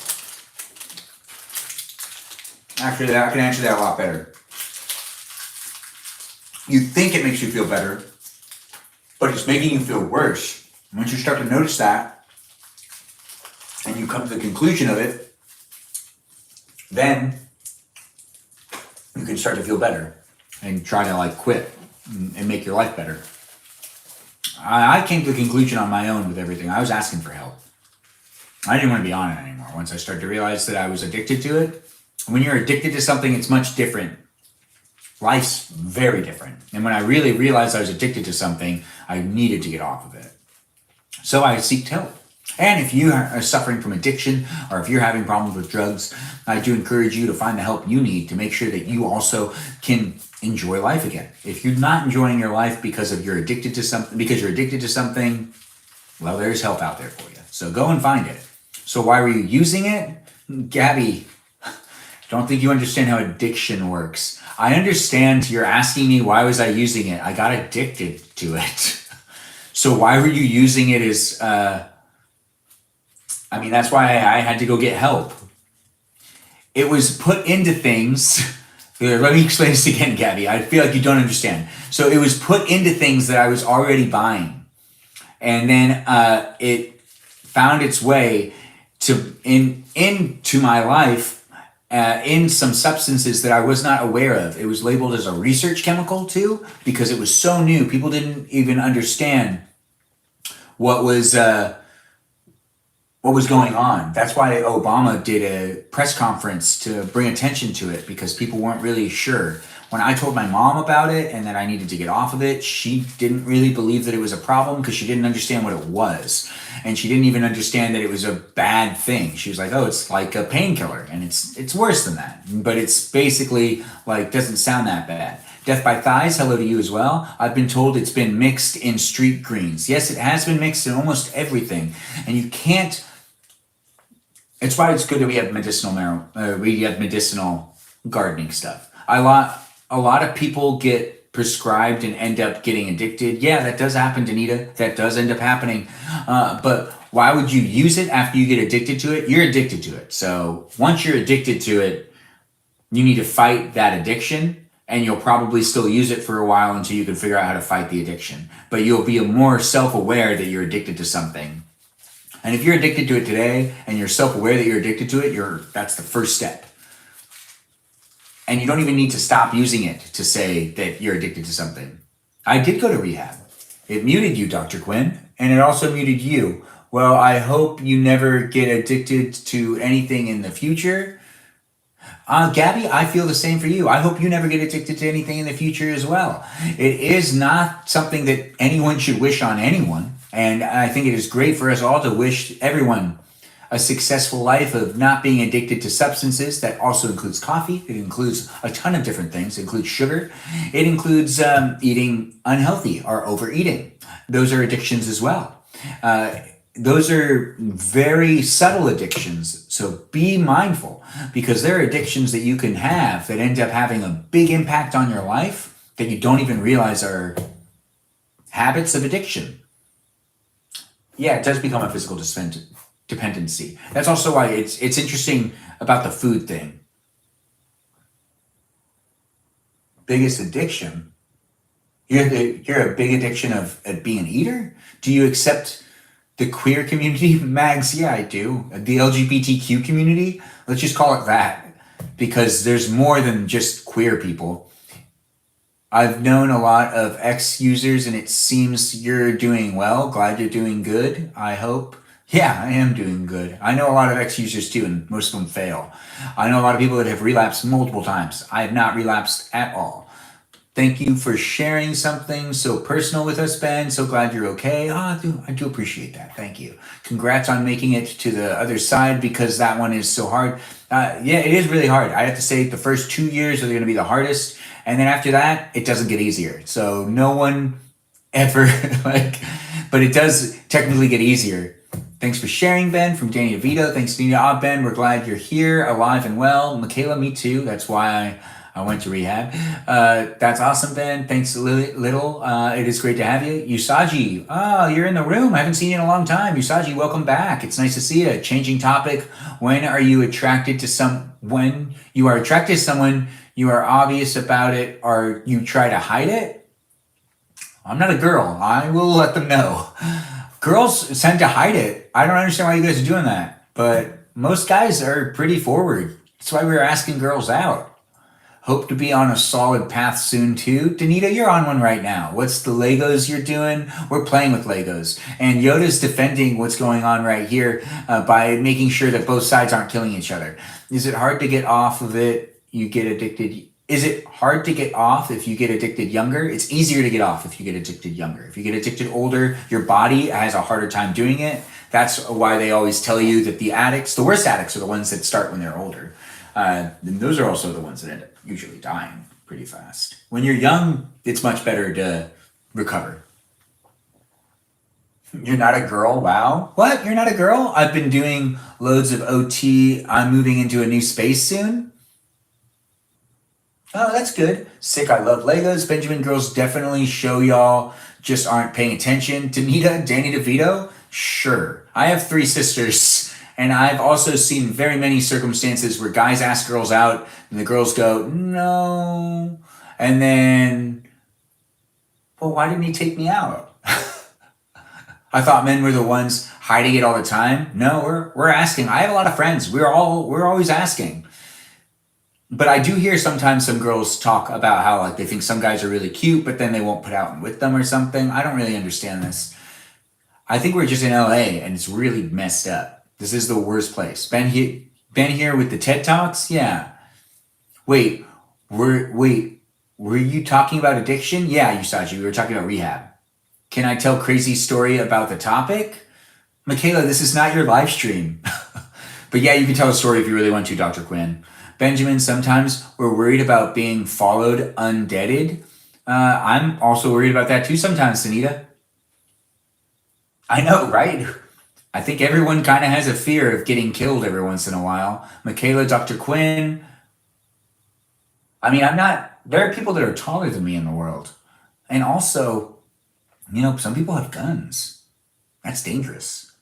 Actually, I can answer that a lot better. You think it makes you feel better, but it's making you feel worse. Once you start to notice that, and you come to the conclusion of it, then you can start to feel better and try to like quit and make your life better. I came to the conclusion on my own with everything. I was asking for help. I didn't want to be on it anymore. Once I started to realize that I was addicted to it, when you're addicted to something, it's much different. Life's very different. And when I really realized I was addicted to something, I needed to get off of it. So I seeked help. And if you are suffering from addiction or if you're having problems with drugs, I do encourage you to find the help you need to make sure that you also can enjoy life again. If you're not enjoying your life because you're addicted to something, well, there's help out there for you. So go and find it. So why were you using it? Gabby, don't think you understand how addiction works. I understand you're asking me why was I using it. I got addicted to it. So why were you using it as, that's why I had to go get help. It was put into things. Here, let me explain this again, Gabby. I feel like you don't understand. So it was put into things that I was already buying. And then it found its way into my life in some substances that I was not aware of. It was labeled as a research chemical too, because it was so new. People didn't even understand what was going on. That's why Obama did a press conference to bring attention to it, because people weren't really sure. When I told my mom about it and that I needed to get off of it, she didn't really believe that it was a problem because she didn't understand what it was. And she didn't even understand that it was a bad thing. She was like, oh, it's like a painkiller. And it's worse than that. But it's basically like, doesn't sound that bad. Death by Thighs, hello to you as well. I've been told it's been mixed in street greens. Yes, it has been mixed in almost everything. And you can't, it's why it's good that we have medicinal gardening stuff. A lot of people get prescribed and end up getting addicted. Yeah, that does happen, Danita. That does end up happening. But why would you use it after you get addicted to it? You're addicted to it. So once you're addicted to it, you need to fight that addiction, and you'll probably still use it for a while until you can figure out how to fight the addiction. But you'll be more self-aware that you're addicted to something. And if you're addicted to it today and you're self-aware that you're addicted to it, that's the first step. And you don't even need to stop using it to say that you're addicted to something. I did go to rehab. It muted you, Dr. Quinn, and it also muted you. Well, I hope you never get addicted to anything in the future. Gabby, I feel the same for you. I hope you never get addicted to anything in the future as well. It is not something that anyone should wish on anyone. And I think it is great for us all to wish everyone a successful life of not being addicted to substances. That also includes coffee. It includes a ton of different things. It includes sugar. It includes eating unhealthy or overeating. Those are addictions as well. Those are very subtle addictions. So be mindful, because there are addictions that you can have that end up having a big impact on your life that you don't even realize are habits of addiction. Yeah, it does become a physical dependency. That's also why it's interesting about the food thing. Biggest addiction? You're a big addiction of being an eater? Do you accept the queer community? Mags, yeah, I do. The LGBTQ community? Let's just call it that, because there's more than just queer people. I've known a lot of ex-users, and it seems you're doing well. Glad you're doing good, I hope. Yeah, I am doing good. I know a lot of ex-users too, and most of them fail. I know a lot of people that have relapsed multiple times. I have not relapsed at all. Thank you for sharing something so personal with us, Ben. So glad you're okay. I do appreciate that. Thank you. Congrats on making it to the other side because that one is so hard. Yeah, it is really hard. I have to say the first 2 years are going to be the hardest. And then after that, it doesn't get easier. So no one ever but it does technically get easier. Thanks for sharing, Ben, from Danny DeVito. Thanks, Nina. Ben, we're glad you're here, alive and well. Michaela, me too. That's why I went to rehab. That's awesome, Ben. Thanks, Little. It is great to have you. Usagi, you're in the room. I haven't seen you in a long time. Usagi, welcome back. It's nice to see you. Changing topic. When you are attracted to someone, you are obvious about it, or you try to hide it? I'm not a girl. I will let them know. Girls tend to hide it. I don't understand why you guys are doing that. But most guys are pretty forward. That's why we were asking girls out. Hope to be on a solid path soon too. Danita, you're on one right now. What's the Legos you're doing? We're playing with Legos. And Yoda's defending what's going on right here by making sure that both sides aren't killing each other. Is it hard to get off of it? You get addicted. Is it hard to get off if you get addicted younger? It's easier to get off if you get addicted younger. If you get addicted older, your body has a harder time doing it. That's why they always tell you that the worst addicts are the ones that start when they're older. And those are also the ones that end up usually dying pretty fast. When you're young, it's much better to recover. You're not a girl? Wow. What? You're not a girl? I've been doing loads of OT. I'm moving into a new space soon. Oh, that's good. Sick. I love Legos. Benjamin girls definitely show y'all just aren't paying attention. Danita, Danny DeVito? Sure. I have 3 sisters, and I've also seen very many circumstances where guys ask girls out, and the girls go, no. And then, well, why didn't he take me out? I thought men were the ones hiding it all the time. No, we're asking. I have a lot of friends. We're always asking. But I do hear sometimes some girls talk about how they think some guys are really cute, but then they won't put out with them or something. I don't really understand this. I think we're just in LA and it's really messed up. This is the worst place. Ben here with the TED Talks? Yeah. Wait, were you talking about addiction? Yeah, Usagi, we were talking about rehab. Can I tell crazy story about the topic? Michaela, this is not your live stream. But yeah, you can tell a story if you really want to, Dr. Quinn. Benjamin, sometimes we're worried about being followed undeaded. I'm also worried about that too sometimes, Sunita. I know, right? I think everyone kind of has a fear of getting killed every once in a while. Michaela, Dr. Quinn. I mean, there are people that are taller than me in the world. And also, some people have guns. That's dangerous.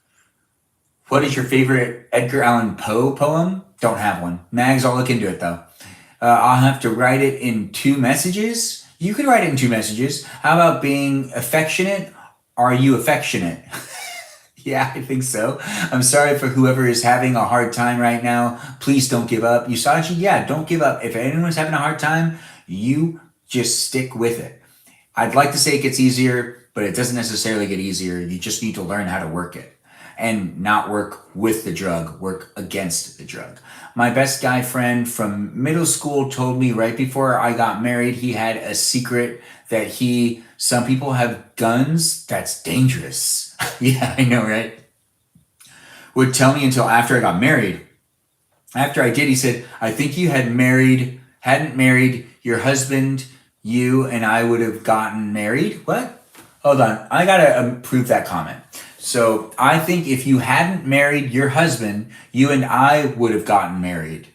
What is your favorite Edgar Allan Poe poem? Don't have one. Mags, I'll look into it though. I'll have to write it in 2 messages. You could write it in 2 messages. How about being affectionate? Are you affectionate? Yeah, I think so. I'm sorry for whoever is having a hard time right now. Please don't give up. Usagi, yeah, don't give up. If anyone's having a hard time, you just stick with it. I'd like to say it gets easier, but it doesn't necessarily get easier. You just need to learn how to work it. And not work with the drug, work against the drug. My best guy friend from middle school told me right before I got married, he had a secret that some people have guns. That's dangerous. Yeah, I know, right? Would tell me until after I got married. After I did, he said, I think you hadn't married your husband, you and I would have gotten married. What? Hold on. I gotta prove that comment. So I think if you hadn't married your husband, you and I would have gotten married.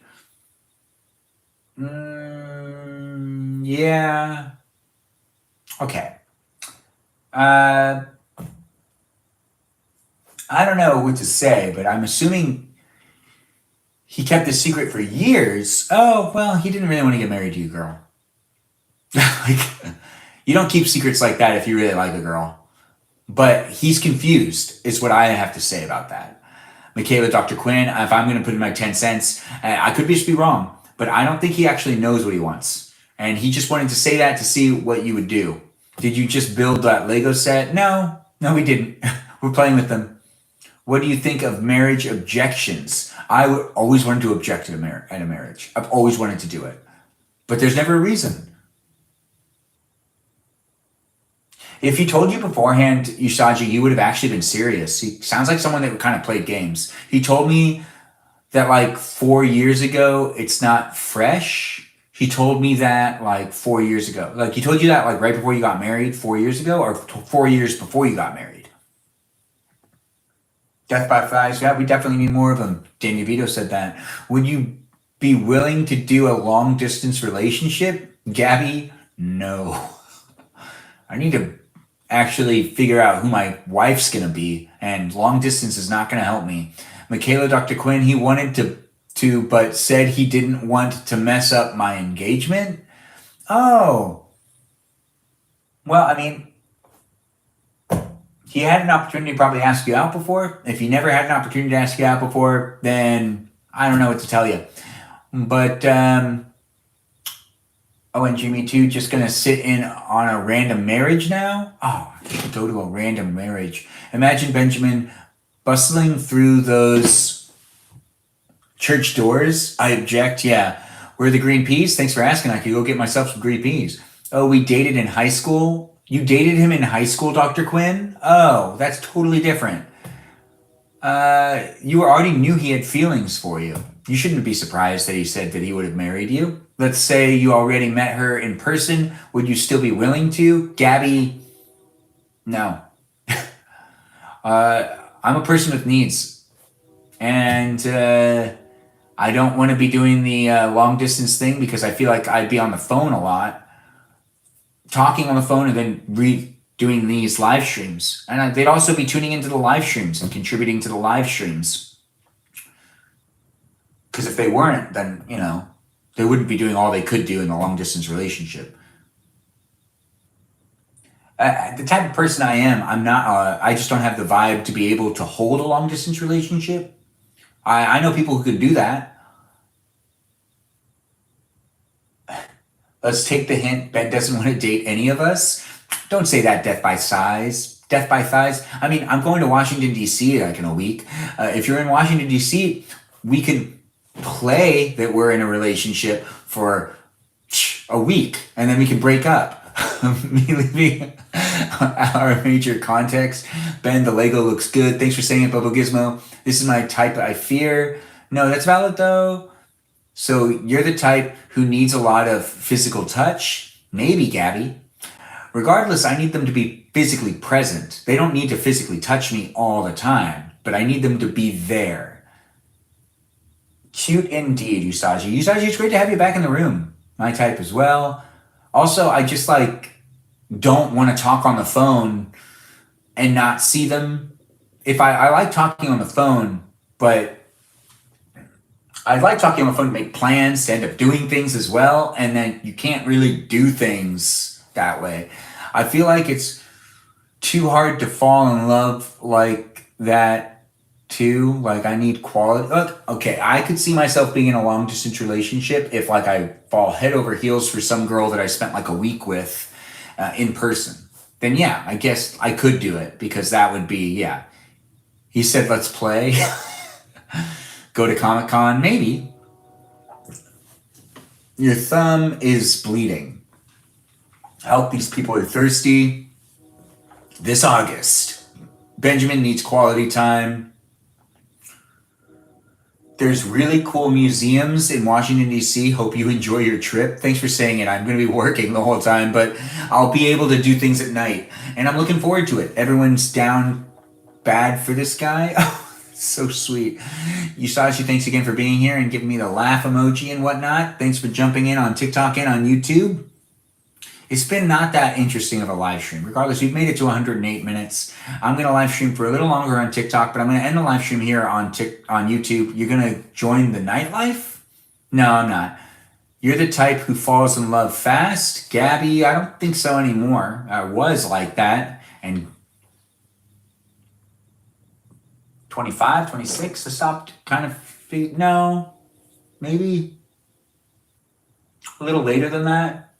Yeah. Okay. I don't know what to say, but I'm assuming he kept this secret for years. Oh, well, he didn't really want to get married to you, girl. You don't keep secrets like that if you really like a girl. But he's confused, is what I have to say about that. Michaela, Dr. Quinn, if I'm going to put in my 10 cents, I could just be wrong, but I don't think he actually knows what he wants. And he just wanted to say that to see what you would do. Did you just build that Lego set? No, we didn't. We're playing with them. What do you think of marriage objections? I would always wanted to object at a marriage. I've always wanted to do it. But there's never a reason. If he told you beforehand, Usagi, you would have actually been serious. He sounds like someone that would kind of play games. He told me that like 4 years ago, it's not fresh. He told me that like 4 years ago. Like he told you that like right before you got married 4 years ago, or 4 years before you got married. Death by thighs. Yeah, we definitely need more of them. Dan DeVito said that. Would you be willing to do a long distance relationship? Gabby, no. I need to actually figure out who my wife's gonna be, and long distance is not gonna help me. Michaela, Dr. Quinn, he wanted to, but said he didn't want to mess up my engagement. Oh, well, I mean, he had an opportunity to probably ask you out before. If he never had an opportunity to ask you out before, then I don't know what to tell you. But, oh, and Jimmy too, just gonna sit in on a random marriage now? Oh, I should go to a random marriage. Imagine Benjamin bustling through those church doors. I object, yeah. Where are the green peas? Thanks for asking. I could go get myself some green peas. Oh, we dated in high school? You dated him in high school, Dr. Quinn? Oh, that's totally different. You already knew he had feelings for you. You shouldn't be surprised that he said that he would have married you. Let's say you already met her in person. Would you still be willing to? Gabby, no. I'm a person with needs. And I don't want to be doing the long distance thing because I feel like I'd be on the phone a lot. Talking on the phone and then doing these live streams. And they'd also be tuning into the live streams and contributing to the live streams. Because if they weren't, then, you know, they wouldn't be doing all they could do in a long distance relationship. The type of person I am, I'm not, I just don't have the vibe to be able to hold a long distance relationship. I know people who could do that. Let's take the hint. Ben doesn't want to date any of us. Don't say that, Death by Thighs. Death by Thighs. I mean, I'm going to Washington, D.C. like in a week. If you're in Washington, D.C., we can play that we're in a relationship for a week, and then we can break up. Me leaving our major context. Ben, the Lego looks good. Thanks for saying it, Bubble Gizmo. This is my type I fear. No, that's valid, though. So you're the type who needs a lot of physical touch? Maybe, Gabby. Regardless, I need them to be physically present. They don't need to physically touch me all the time, but I need them to be there. Cute indeed, Usagi. Usagi, it's great to have you back in the room. My type as well. Also, I just don't want to talk on the phone and not see them. If I like talking on the phone, but I'd like talking on the phone to make plans, to end up doing things as well, and then you can't really do things that way. I feel like it's too hard to fall in love like that too. Like I need quality. Okay, I could see myself being in a long distance relationship if I fall head over heels for some girl that I spent a week with in person. Then yeah, I guess I could do it because that would be, yeah. He said, let's play. Go to Comic-Con, maybe. Your thumb is bleeding. Help, these people are thirsty. This August, Benjamin needs quality time. There's really cool museums in Washington, D.C. Hope you enjoy your trip. Thanks for saying it. I'm going to be working the whole time, but I'll be able to do things at night. And I'm looking forward to it. Everyone's down bad for this guy. So sweet. Yusashi, thanks again for being here and giving me the laugh emoji and whatnot. Thanks for jumping in on TikTok and on YouTube. It's been not that interesting of a live stream. Regardless, we've made it to 108 minutes. I'm going to live stream for a little longer on TikTok, but I'm going to end the live stream here on YouTube. You're going to join the nightlife? No, I'm not. You're the type who falls in love fast? Gabby, I don't think so anymore. I was like that. And 25, 26, I stopped kind of, no, maybe a little later than that.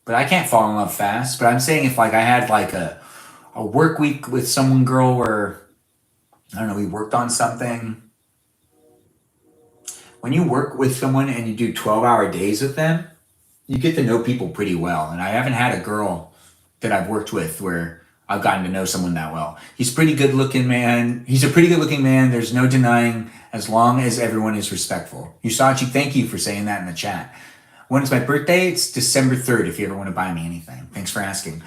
But I can't fall in love fast. But I'm saying if I had a work week with someone girl where, I don't know, we worked on something. When you work with someone and you do 12-hour days with them, you get to know people pretty well. And I haven't had a girl that I've worked with where I've gotten to know someone that well. He's a pretty good looking man. There's no denying, as long as everyone is respectful. Usachi, thank you for saying that in the chat. When is my birthday? It's December 3rd, if you ever want to buy me anything. Thanks for asking.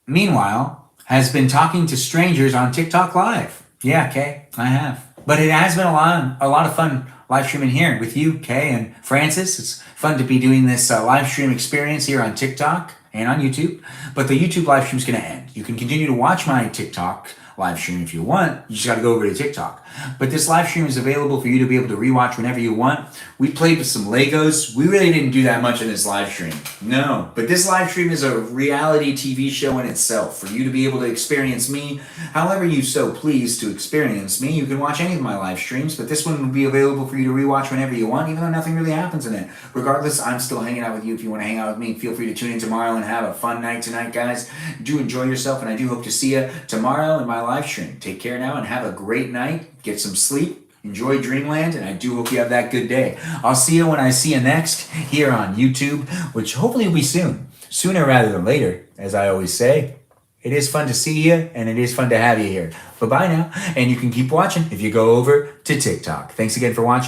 Meanwhile, has been talking to strangers on TikTok Live. Yeah, Kay, I have. But it has been a lot of fun live streaming here with you, Kay and Francis. It's fun to be doing this live stream experience here on TikTok and on YouTube. But the YouTube live stream is going to end. You can continue to watch my TikTok live stream if you want. You just got to go over to TikTok. But this live stream is available for you to be able to rewatch whenever you want. We played with some Legos. We really didn't do that much in this live stream. No. But this live stream is a reality TV show in itself for you to be able to experience me however you so please to experience me. You can watch any of my live streams, but this one will be available for you to rewatch whenever you want, even though nothing really happens in it. Regardless, I'm still hanging out with you. If you want to hang out with me, feel free to tune in tomorrow and have a fun night tonight, guys. Do enjoy yourself, and I do hope to see you tomorrow in my live stream. Take care now and have a great night. Get some sleep. Enjoy Dreamland, and I do hope you have that good day. I'll see you when I see you next here on YouTube, which hopefully will be soon. Sooner rather than later, as I always say. It is fun to see you, and it is fun to have you here. Bye-bye now, and you can keep watching if you go over to TikTok. Thanks again for watching.